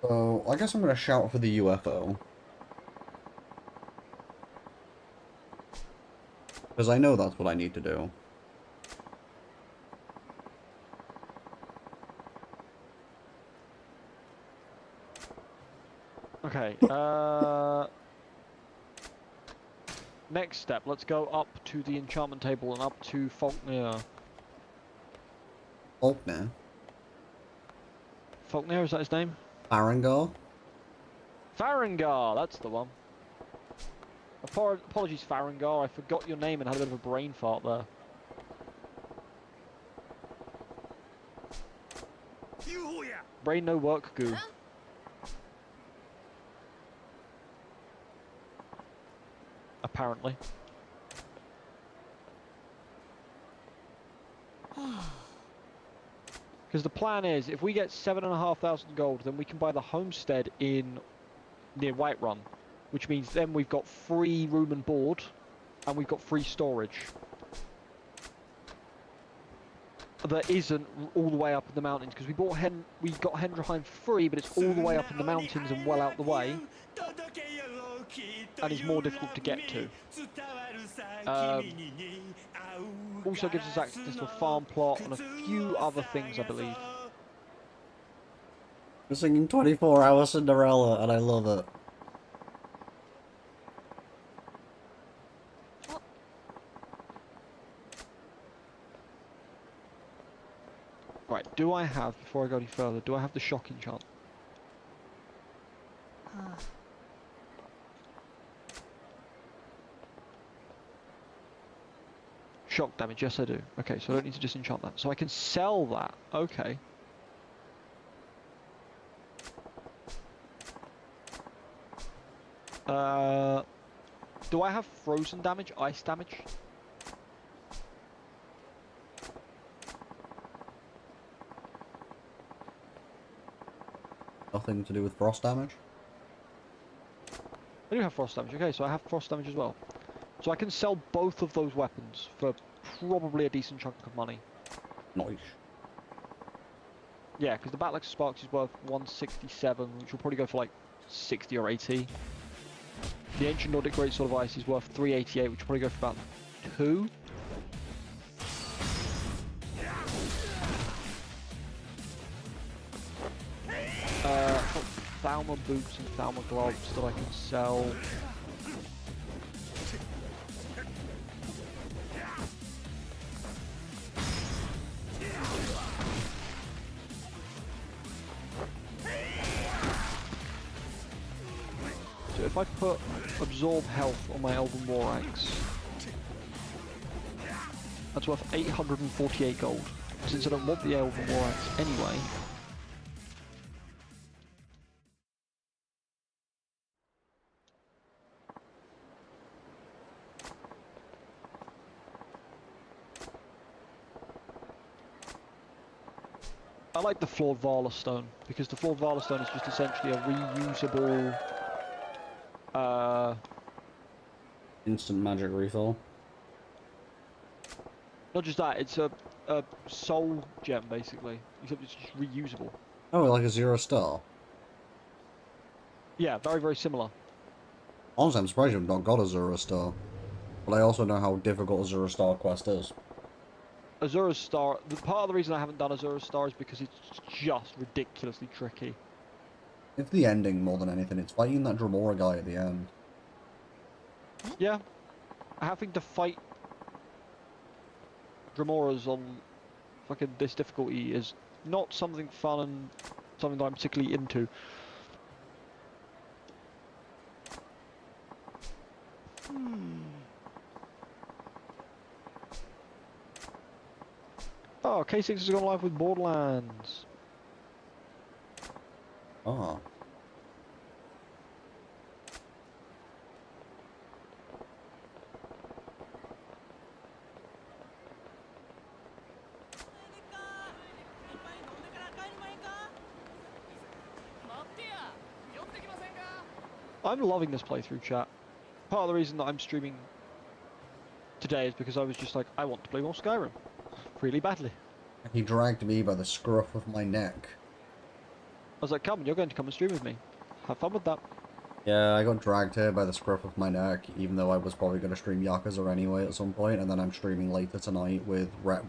So, I guess I'm going to shout for the UFO. Because I know that's what I need to do. Okay, next step, let's go up to the enchantment table and up to Faulkner. Faulkner? Faulkner, is that his name? Farengar? Farengar, that's the one. Apologies, Farengar, I forgot your name and had a bit of a brain fart there. Brain no work, goo. Apparently. Because the plan is, if we get 7,500 gold, then we can buy the homestead in near Whiterun, which means then we've got free room and board, and we've got free storage. That isn't all the way up in the mountains, because we got Hendrheim free, but it's all the way up in the mountains and well out the way, and is more difficult to get to. Also gives us access to a farm plot and a few other things, I believe. We're singing 24-hour Cinderella, and I love it. Right, do I have, before I go any further, do I have the shock enchant? Shock damage, yes I do. Okay, so I don't need to disenchant that. So I can sell that. Okay. Do I have frozen damage, ice damage? Nothing to do with frost damage? I do have frost damage. Okay, so I have frost damage as well. So I can sell both of those weapons for probably a decent chunk of money. Nice. Yeah, because the Battle Axe Sparks is worth 167, which will probably go for like 60 or 80. The Ancient Nordic Greatsword of Ice is worth 388, which will probably go for about 2. Thalma boots and Thalma gloves that I can sell. So if I put absorb health on my Elven War Axe, that's worth 848 gold. Since I don't want the Elven War Axe anyway. I like the flawed Valor Stone, because the flawed Valor Stone is just essentially a reusable... Instant magic refill. Not just that, it's a soul gem, basically. Except it's just reusable. Oh, like a 0 star? Yeah, very, very similar. Honestly, I'm surprised you've not got a 0 star. But I also know how difficult a 0 star quest is. Azura's Star, part of the reason I haven't done Azura's Star is because it's just ridiculously tricky. It's the ending more than anything. It's fighting that Dremora guy at the end. Yeah, having to fight Dremoras on fucking this difficulty is not something fun and something that I'm particularly into. Oh, K6 has gone live with Borderlands. Ah. I'm loving this playthrough, chat. Part of the reason that I'm streaming today is because I was just like, I want to play more Skyrim. Really badly. He dragged me by the scruff of my neck. I was like, come, you're going to come and stream with me. Have fun with that. Yeah, I got dragged here by the scruff of my neck, even though I was probably going to stream Yakuza anyway at some point, and then I'm streaming later tonight with Rep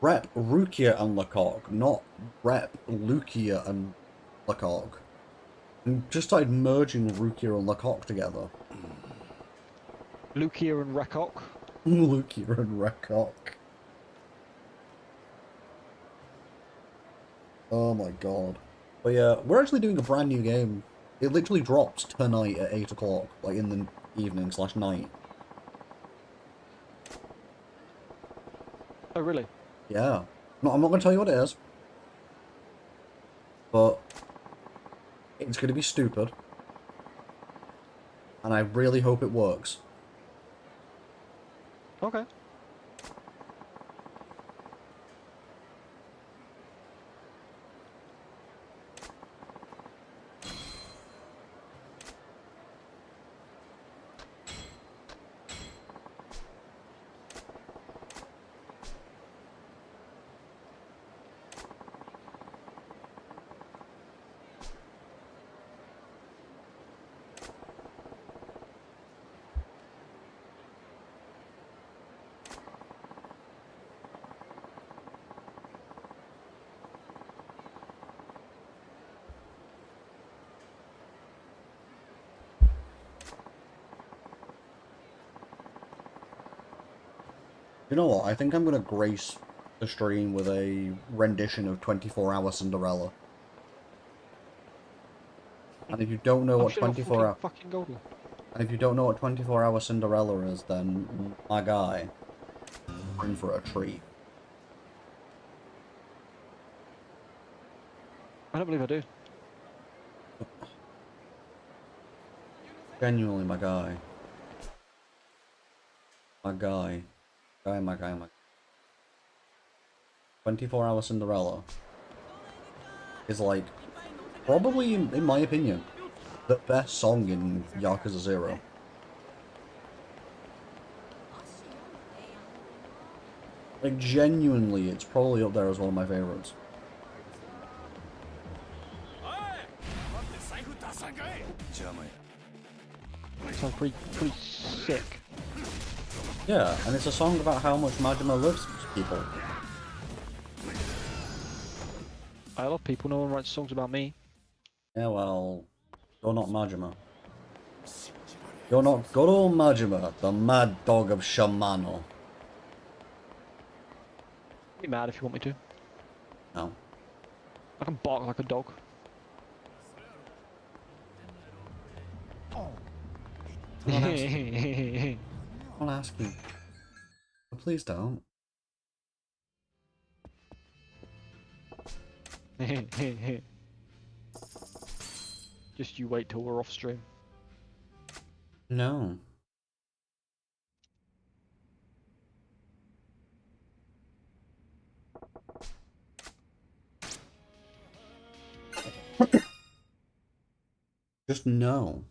Rukia and Lecoq, not Rep Lukia and Lecoq. And just started merging Rukia and Lecoq together. Lukia and Rekok. Lukia and Lecoq. Oh my god. But yeah, we're actually doing a brand new game. It literally drops tonight at 8 o'clock, like in the evening/night. Oh, really? Yeah. No, I'm not going to tell you what it is. But it's going to be stupid. And I really hope it works. Okay. You know what? I think I'm going to grace the stream with a rendition of 24-Hour Cinderella. And if you don't know what 24-hour... fucking golden. And if you don't know what 24-Hour Cinderella is, then my guy, in for a treat. I don't believe I do. Genuinely, my guy. My guy. My guy. 24-Hour Cinderella is like, probably, in my opinion, the best song in Yakuza 0. Like, genuinely, it's probably up there as one of my favorites. Sounds pretty sick. Yeah, and it's a song about how much Majima loves people. I love people, no one writes songs about me. Yeah, well, you're not Majima. You're not good old Majima, the mad dog of Shimano. Be mad if you want me to. No. I can bark like a dog. I'll ask you. But please don't. Just you wait till we're off stream. No. Just no.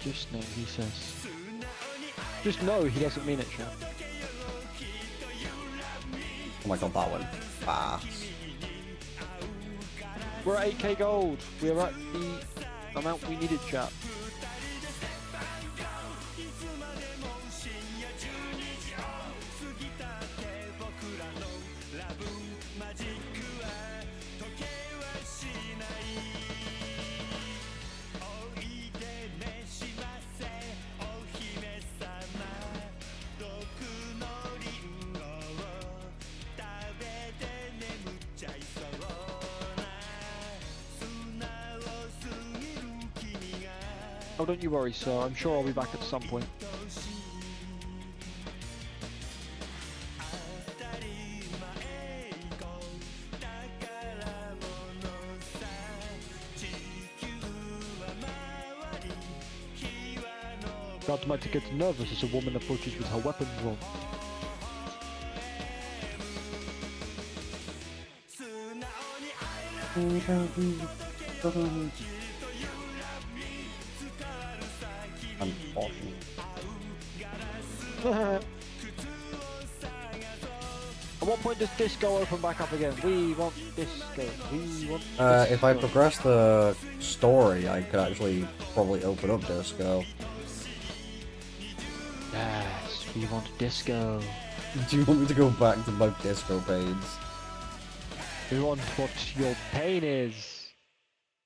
Just no, he says. Just no, he doesn't mean it, chat. Oh my god, that went fast. We're at 8k gold. We're at the amount we needed, chat. Oh, don't you worry, sir. I'm sure I'll be back at some point. Guards might get nervous as a woman approaches with her weapon drawn. Unfortunately. At what point does disco open back up again? We want disco. We want If I disco. progress the story, I could actually probably open up disco. Yes, we want disco. Do you want me to go back to my disco page? We want what your pain is.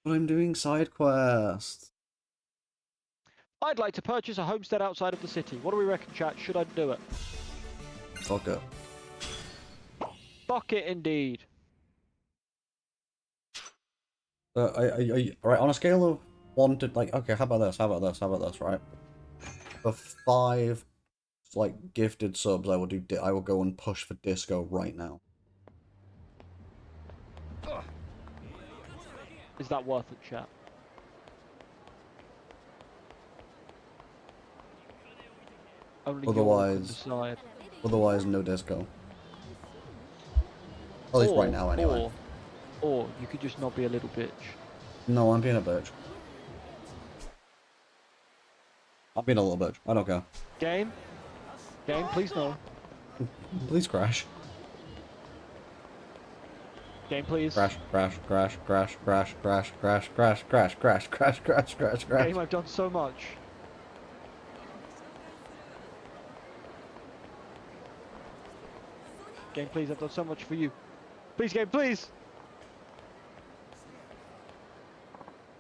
But I'm doing side quests. I'd like to purchase a homestead outside of the city. What do we reckon, chat? Should I do it? Fuck it. Fuck it, indeed. Right, on a scale of 1 to, like, okay, how about this, right? For 5, like, gifted subs, I will go and push for disco right now. Is that worth it, chat? Only Otherwise- you can decide. Otherwise, no disco. At least right now, anyway. Or you could just not be a little bitch. No, I'm being a bitch. I'm being a little bitch. I don't care. Game? Game, please no. Please crash. Game, please. Crash, crash, crash, crash, crash, crash, crash, crash, crash, crash, crash, crash, crash, crash. Game, I've done so much. Game, please, I've done so much for you. Please, game, please!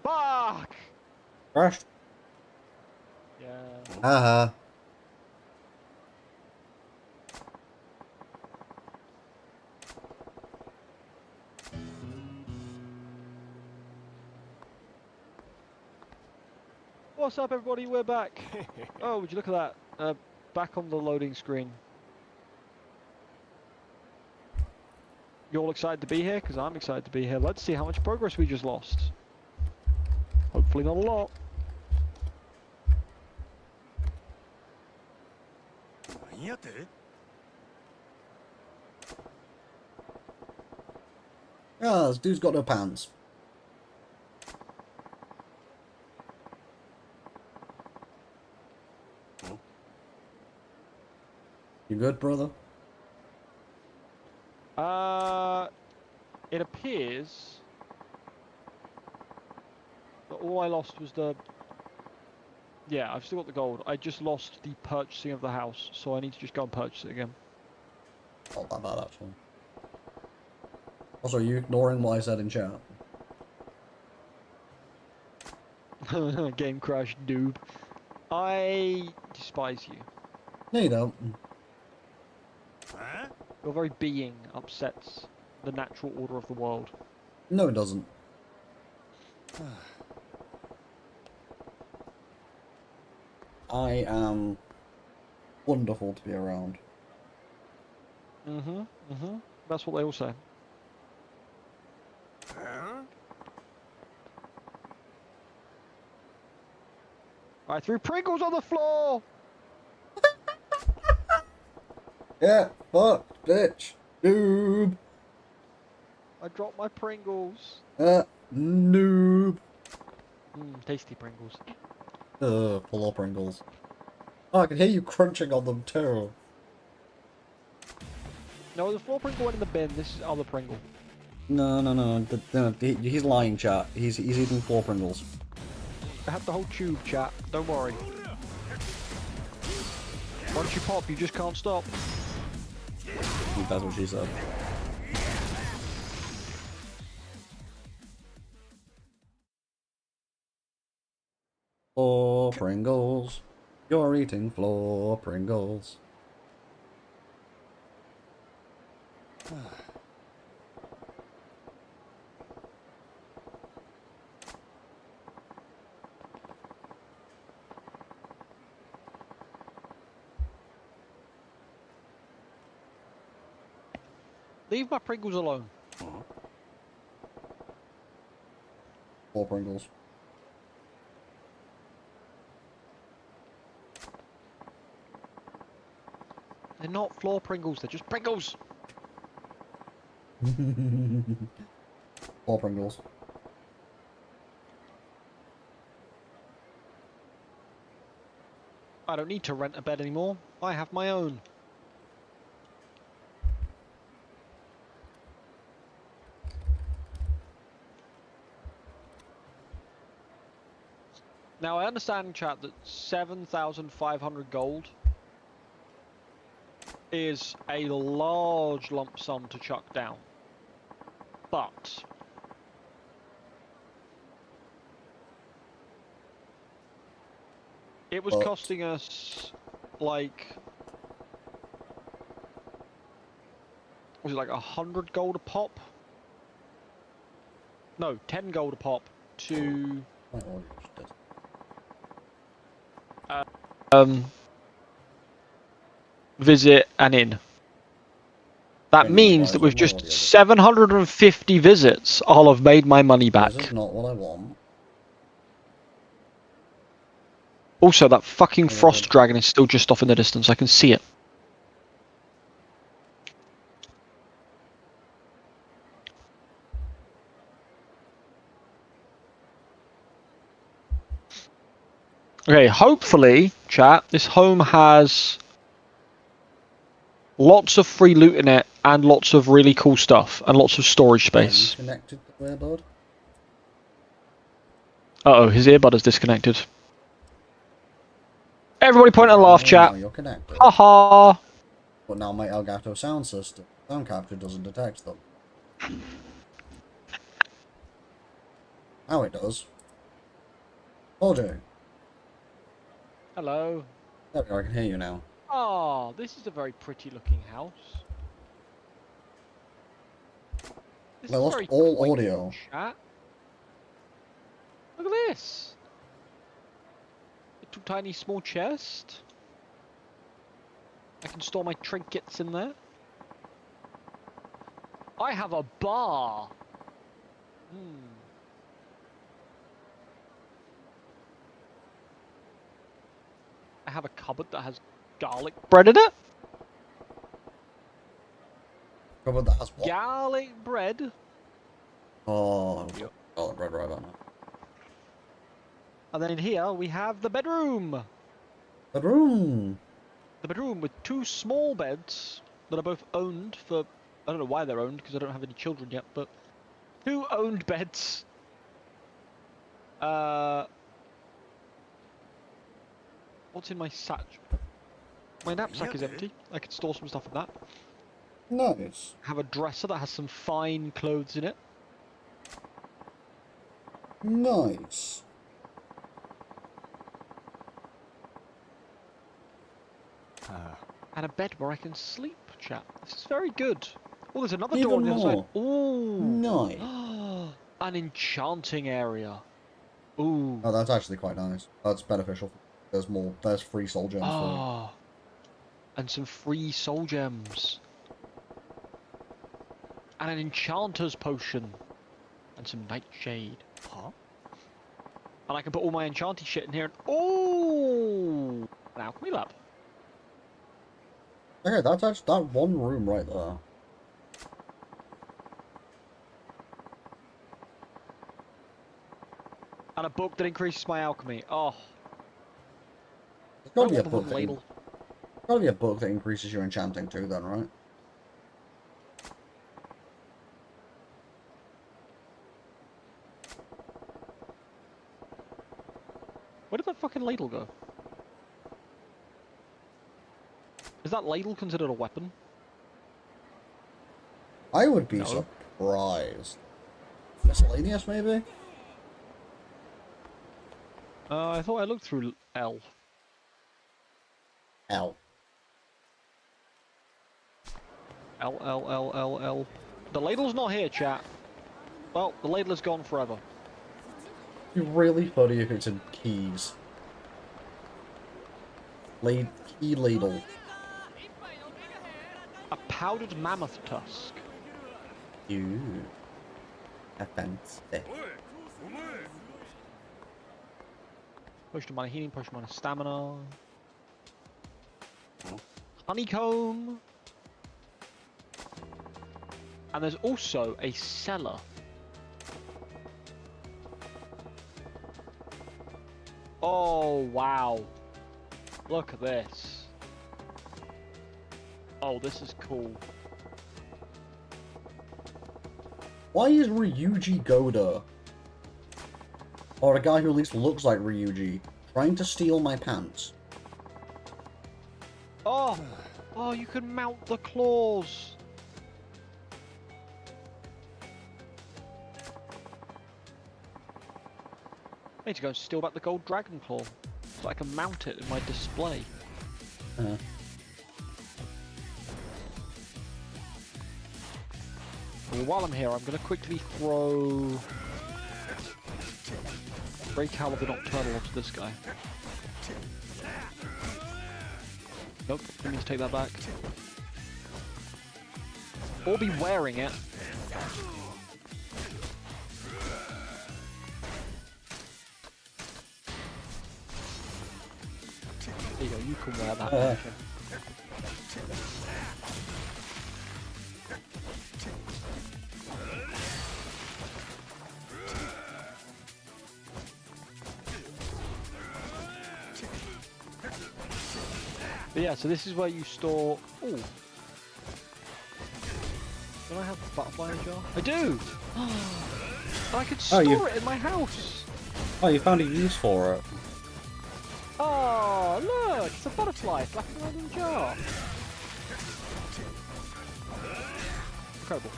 Fuck! Crash. Yeah. Haha. What's up, everybody? We're back. Oh, would you look at that? Back on the loading screen. You all excited to be here? Because I'm excited to be here. Let's see how much progress we just lost. Hopefully not a lot. Yeah, this dude's got no pants. You good, brother? It appears that all I lost was the... Yeah, I've still got the gold. I just lost the purchasing of the house, so I need to just go and purchase it again. Not that bad, actually. Also, are you ignoring what I said in chat? Game crash, noob. I despise you. No, you don't. Your very being upsets the natural order of the world. No, it doesn't. I am wonderful to be around. That's what they all say. I threw Pringles on the floor! Yeah, fuck, bitch, noob. I dropped my Pringles. Noob. Tasty Pringles. Pull up Pringles. Oh, I can hear you crunching on them too. No, the floor Pringle went in the bin. This is other Pringle. No. He's lying, chat. He's eating 4 Pringles. I have the whole tube, chat. Don't worry. Once you pop, you just can't stop. That's what she said. Floor Pringles. You're eating floor Pringles. Leave my Pringles alone. Floor Pringles. They're not floor Pringles, they're just Pringles! Floor Pringles. I don't need to rent a bed anymore. I have my own. Now I understand, chat, that 7,500 gold is a large lump sum to chuck down. But it was costing us like, was it like 100 gold a pop? No, 10 gold a pop to visit an inn. That means that with just 750 visits, I'll have made my money back. This is not what I want. Also, that fucking frost dragon is still just off in the distance. I can see it. Okay, hopefully, chat, this home has lots of free loot in it and lots of really cool stuff and lots of storage space. Are you connected to the earbud? Uh-oh, his earbud is disconnected. Everybody point and laugh, chat. Now you're connected. Haha. But now my Elgato sound system, sound capture doesn't detect them. Now it does. OJ. Hello. There we go, I can hear you now. Oh, this is a very pretty looking house. This I is lost very all quaint, audio. chat. Look at this. Little tiny small chest. I can store my trinkets in there. I have a bar. I have a cupboard that has garlic bread in it. Cupboard that has what? Garlic bread. Oh, garlic bread right about now. And then in here we have the bedroom. Bedroom! The bedroom with 2 small beds that are both owned for... I don't know why they're owned because I don't have any children yet, but 2 owned beds. What's in my satchel? My knapsack is empty. I could store some stuff in that. Nice. I have a dresser that has some fine clothes in it. Nice. And a bed where I can sleep, chat. This is very good. Oh, there's another Even door on the other side. more. Ooh. Nice. An enchanting area. Ooh. Oh, that's actually quite nice. That's beneficial. There's free soul gems for you. And some free soul gems. And an enchanter's potion. And some nightshade. Huh? And I can put all my enchanty shit in here and... Oh! An alchemy lab. Okay, that's actually that one room right there. And a book that increases my alchemy. Oh. There's gotta I be a want the book wooden that ladle. gotta be a book that increases your enchanting too, then, right? Where did that fucking ladle go? Is that ladle considered a weapon? I would be No. surprised. Miscellaneous, maybe? I thought I looked through L. L. L. The ladle's not here, chat. Well, the ladle is gone forever. It'd be really funny if it's in keys. Key ladle. A powdered mammoth tusk. Ooh. Offensive. Potion of mana healing, potion of mana stamina. Honeycomb. And there's also a cellar. Oh, wow. Look at this. Oh, this is cool. Why is Ryuji Goda, or a guy who at least looks like Ryuji, trying to steal my pants? Oh! Oh, you can mount the claws! I need to go and steal back the gold dragon claw, so I can mount it in my display. Well, while I'm here, I'm going to quickly throw Grey Caliber Nocturnal onto this guy. Nope, I need to take that back. Or be wearing it. There you go, you can wear that. But yeah, so this is where you store... Ooh. Do I have a butterfly in a jar? I do! I could store it in my house! Oh, you found a use for it. Oh, look! It's a butterfly flapping around in a jar! Incredible.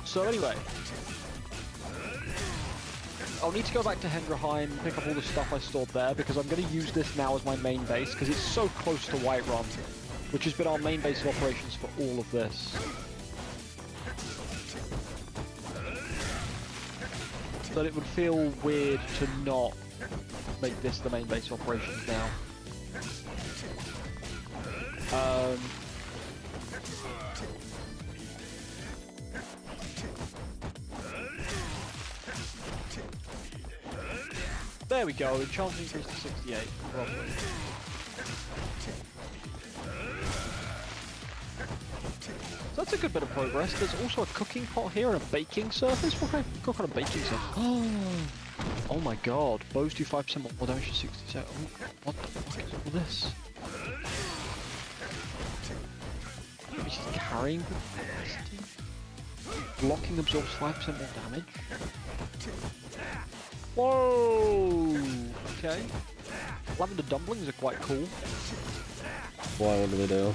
So anyway... I'll need to go back to Hendraheim and pick up all the stuff I stored there, because I'm going to use this now as my main base, because it's so close to Whiterun, which has been our main base of operations for all of this. But it would feel weird to not make this the main base of operations now. There we go, enchantment increased to 68. Lovely. So that's a good bit of progress. There's also a cooking pot here and a baking surface. What kind of baking surface? Oh my god, bows do 5% more damage to 67. Oh, what the fuck is all this? Maybe she's carrying the capacity? Blocking absorbs 5% more damage? Whoa! Okay. Lavender dumplings are quite cool. Why, what do they do?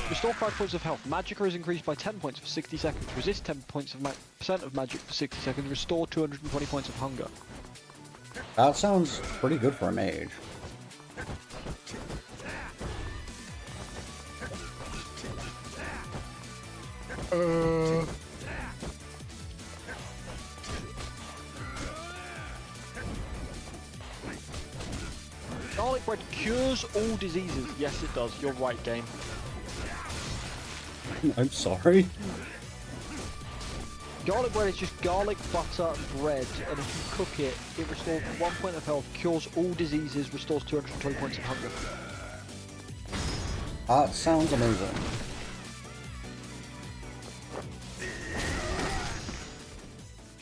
Restore 5 points of health. Magicka is increased by 10 points for 60 seconds. Resist 10 points of percent of magic for 60 seconds. Restore 220 points of hunger. That sounds pretty good for a mage. Garlic bread cures all diseases. Yes, it does. You're right, game. I'm sorry. Garlic bread is just garlic, butter, and bread, and if you cook it, it restores 1 point of health, cures all diseases, restores 220 points of hunger. That sounds amazing.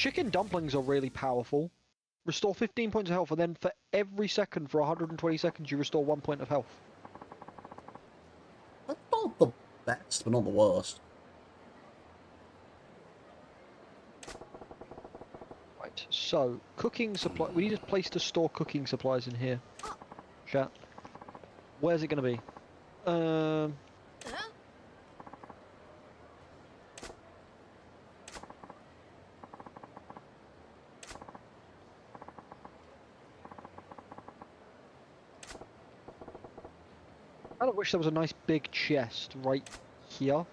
chicken dumplings are really powerful. Restore 15 points of health, and then for every second for 120 seconds, you restore 1 point of health. That's not the best, but not the worst. Right, so, cooking supply... We need a place to store cooking supplies in here. Chat. Where's it going to be? I kind of wish there was a nice big chest right here.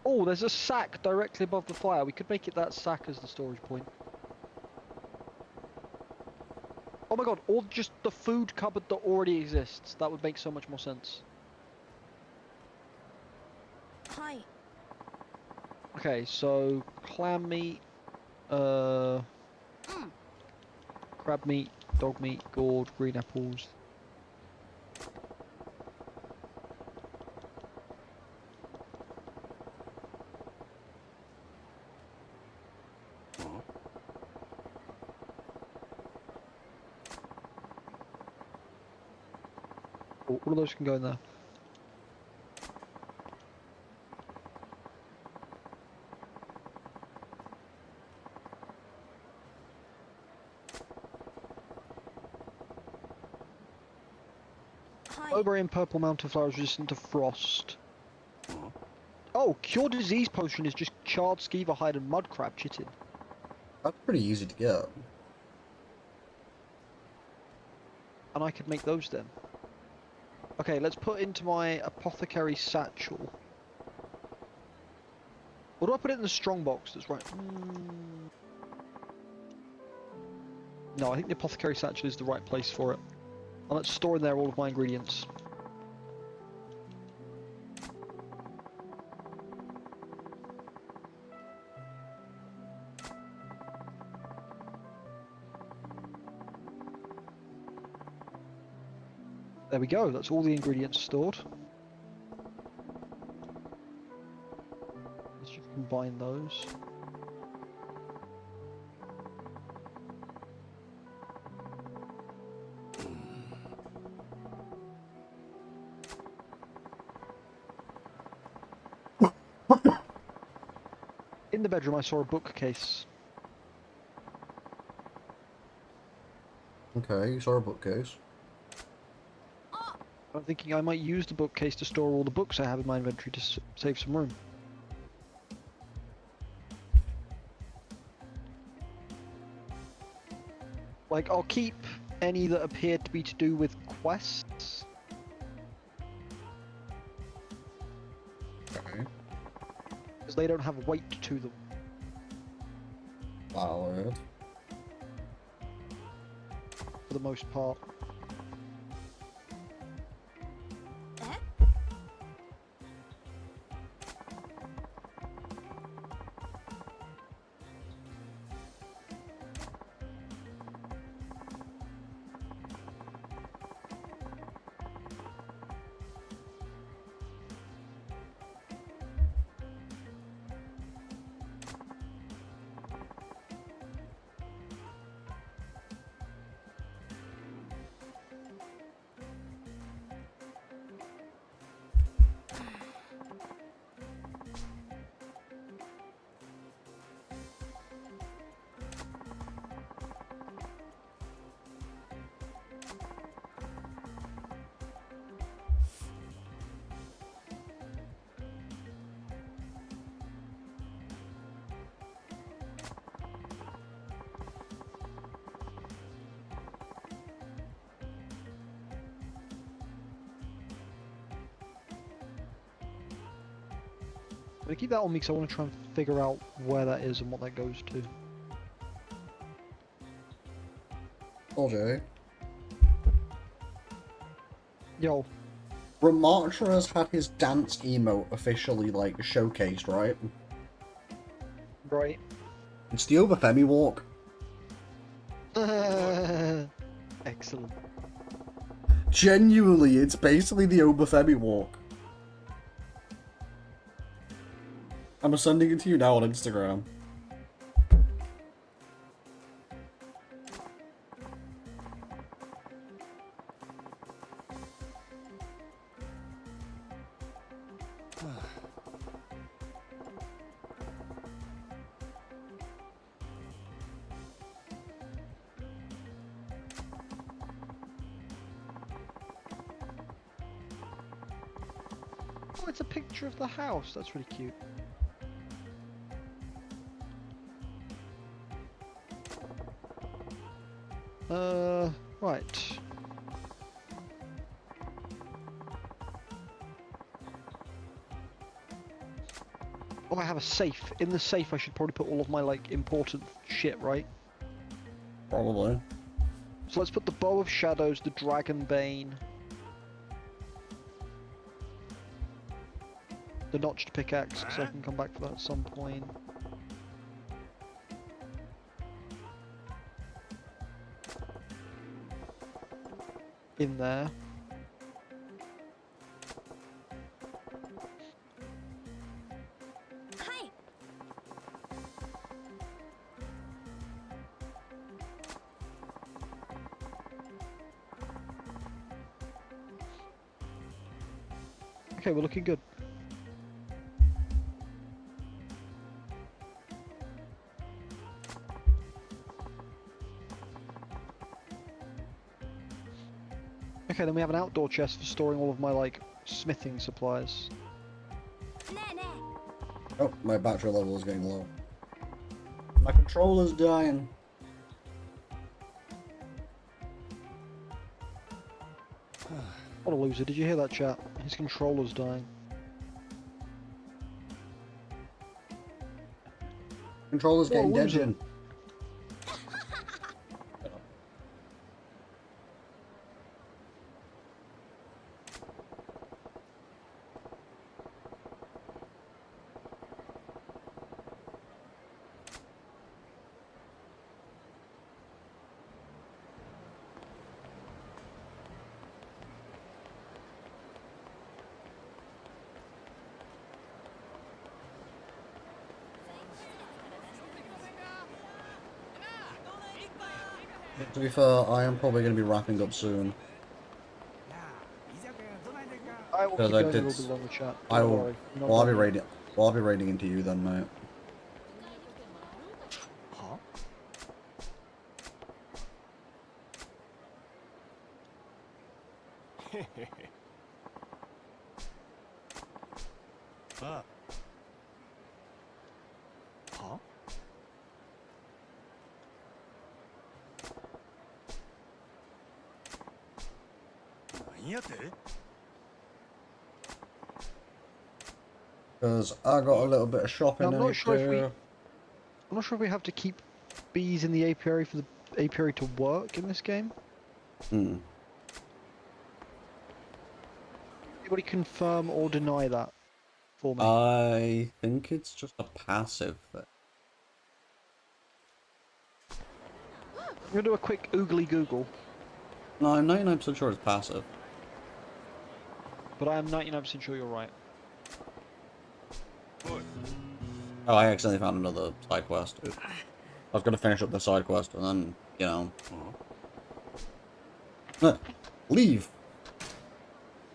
Oh, there's a sack directly above the fire. We could make it that sack as the storage point. Oh my god, or just the food cupboard that already exists. That would make so much more sense. Hi. Okay, so clam meat, crab meat, dog meat, gourd, green apples. Oh, all of those can go in there. Hi. Blueberry and purple mountain flowers resistant to frost. Oh, cure disease potion is just charred skeever hide and mud crab chitin. That's pretty easy to get. And I could make those then. Okay, let's put into my apothecary satchel. Or do I put it in the strong box that's right? No, I think the apothecary satchel is the right place for it. And let's store in there all of my ingredients. There we go, that's all the ingredients stored. Let's just combine those. In the bedroom I saw a bookcase. Okay, you saw a bookcase. I'm thinking I might use the bookcase to store all the books I have in my inventory to save some room. Like, I'll keep any that appear to be to do with quests. Okay. Because they don't have weight to them. Valid. For the most part. I'm gonna keep that on me because I want to try and figure out where that is and what that goes to. LJ. Yo. Ramattra has had his dance emote officially, like, showcased, right? Right. It's the Overfemi walk. Excellent. Genuinely, it's basically the Overfemi walk. I'm sending it to you now on Instagram. Oh, it's a picture of the house. That's really cute. Right. Oh, I have a safe. In the safe, I should probably put all of my, like, important shit, right? Probably. So let's put the Bow of Shadows, the Dragon Bane, the Notched Pickaxe, because I can come back for that at some point. In there. Hi. Okay, we're looking good. Okay, then we have an outdoor chest for storing all of my, like, smithing supplies. Oh, my battery level is getting low. My controller's dying. What a loser, did you hear that, chat? His controller's dying. Controller's getting dead loser. in. To be fair, I am probably going to be wrapping up soon. I will Because keep I going did. a little bit longer, chat. I Don't will. worry. Not Well, I'll be worried. raiding. Well, I'll be raiding into you then, mate. Huh? Ah. Huh? なんやて Because I got a little bit of shopping I'm I not need sure if we- to. I'm not sure if we have to keep bees in the apiary for the apiary to work in this game. Hmm. Anybody confirm or deny that for me? I think it's just a passive thing. I'm gonna do a quick oogly Google, No, I'm 99% sure it's passive. but I am 99% sure you're right. Oh, I accidentally found another side quest. I was gonna finish up the side quest and then, you know. Leave!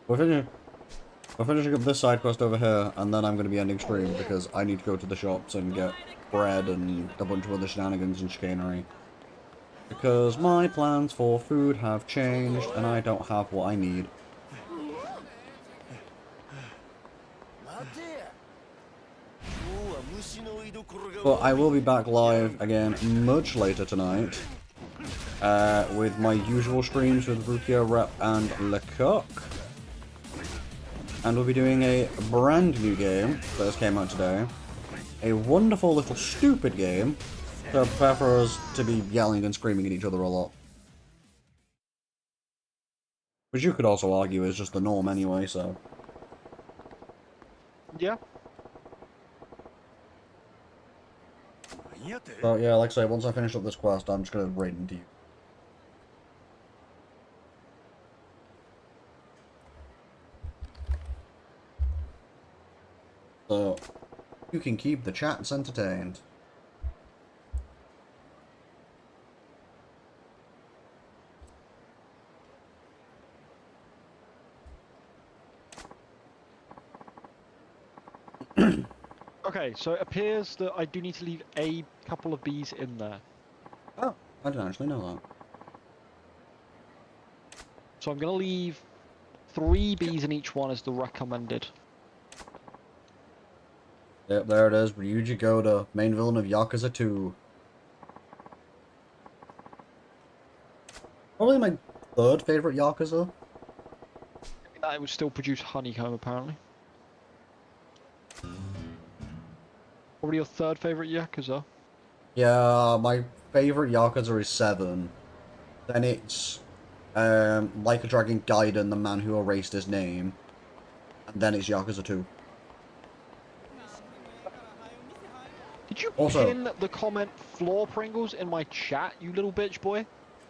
We're finishing up this side quest over here, and then I'm gonna be ending stream because I need to go to the shops and get bread and a bunch of other shenanigans and chicanery. Because my plans for food have changed, and I don't have what I need. But I will be back live again much later tonight. With my usual streams with Rukia, Rep, and Lecoq. And we'll be doing a brand new game that just came out today. A wonderful little stupid game to prepare for us to be yelling and screaming at each other a lot. Which you could also argue is just the norm anyway, so. Yeah. So yeah, like I say, once I finish up this quest, I'm just gonna raid into you. So, You can keep the chats entertained. Okay, so it appears that I do need to leave a couple of bees in there. Oh, I didn't actually know that. So I'm going to leave 3 bees in each one as the recommended. Yep, there it is. Ryuji Goda, main villain of Yakuza 2. Probably my 3rd favorite Yakuza. That would still produce honeycomb, apparently. Probably your 3rd favourite Yakuza? Yeah, my favorite Yakuza is 7. Then it's Like a Dragon Gaiden, the man who erased his name. And then it's Yakuza 2. Did you Also, pin the comment floor Pringles in my chat, you little bitch boy?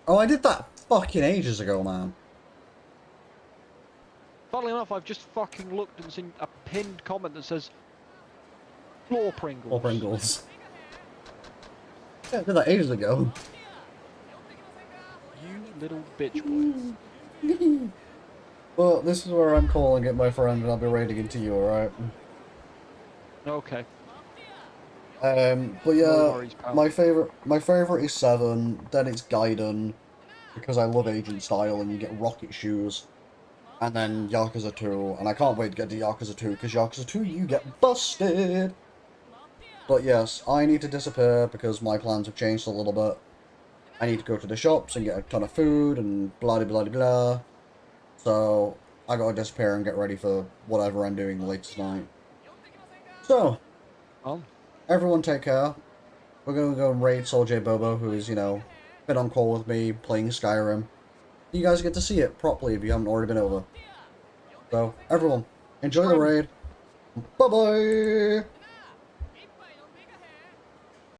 oh, I did that fucking ages ago, man. Funnily enough, I've just fucking looked and seen a pinned comment that says floor Pringles. Or Pringles. Yeah, I did that ages ago. You little bitch boy. Well, this is where I'm calling it, my friend, and I'll be raiding into you, alright? Okay. But yeah, No worries, pal. my favorite is 7, then it's Gaiden, because I love Agent Style and you get rocket shoes. And then Yakuza 2, and I can't wait to get to Yakuza 2, because Yakuza 2, you get busted! But yes, I need to disappear, because my plans have changed a little bit. I need to go to the shops and get a ton of food, and blah blah blah blah. So, I gotta disappear and get ready for whatever I'm doing later tonight. So, everyone take care. We're gonna go and raid Soul J Bobo, who is, you know, been on call with me, playing Skyrim. You guys get to see it properly if you haven't already been over. So, everyone, enjoy the raid. Bye-bye!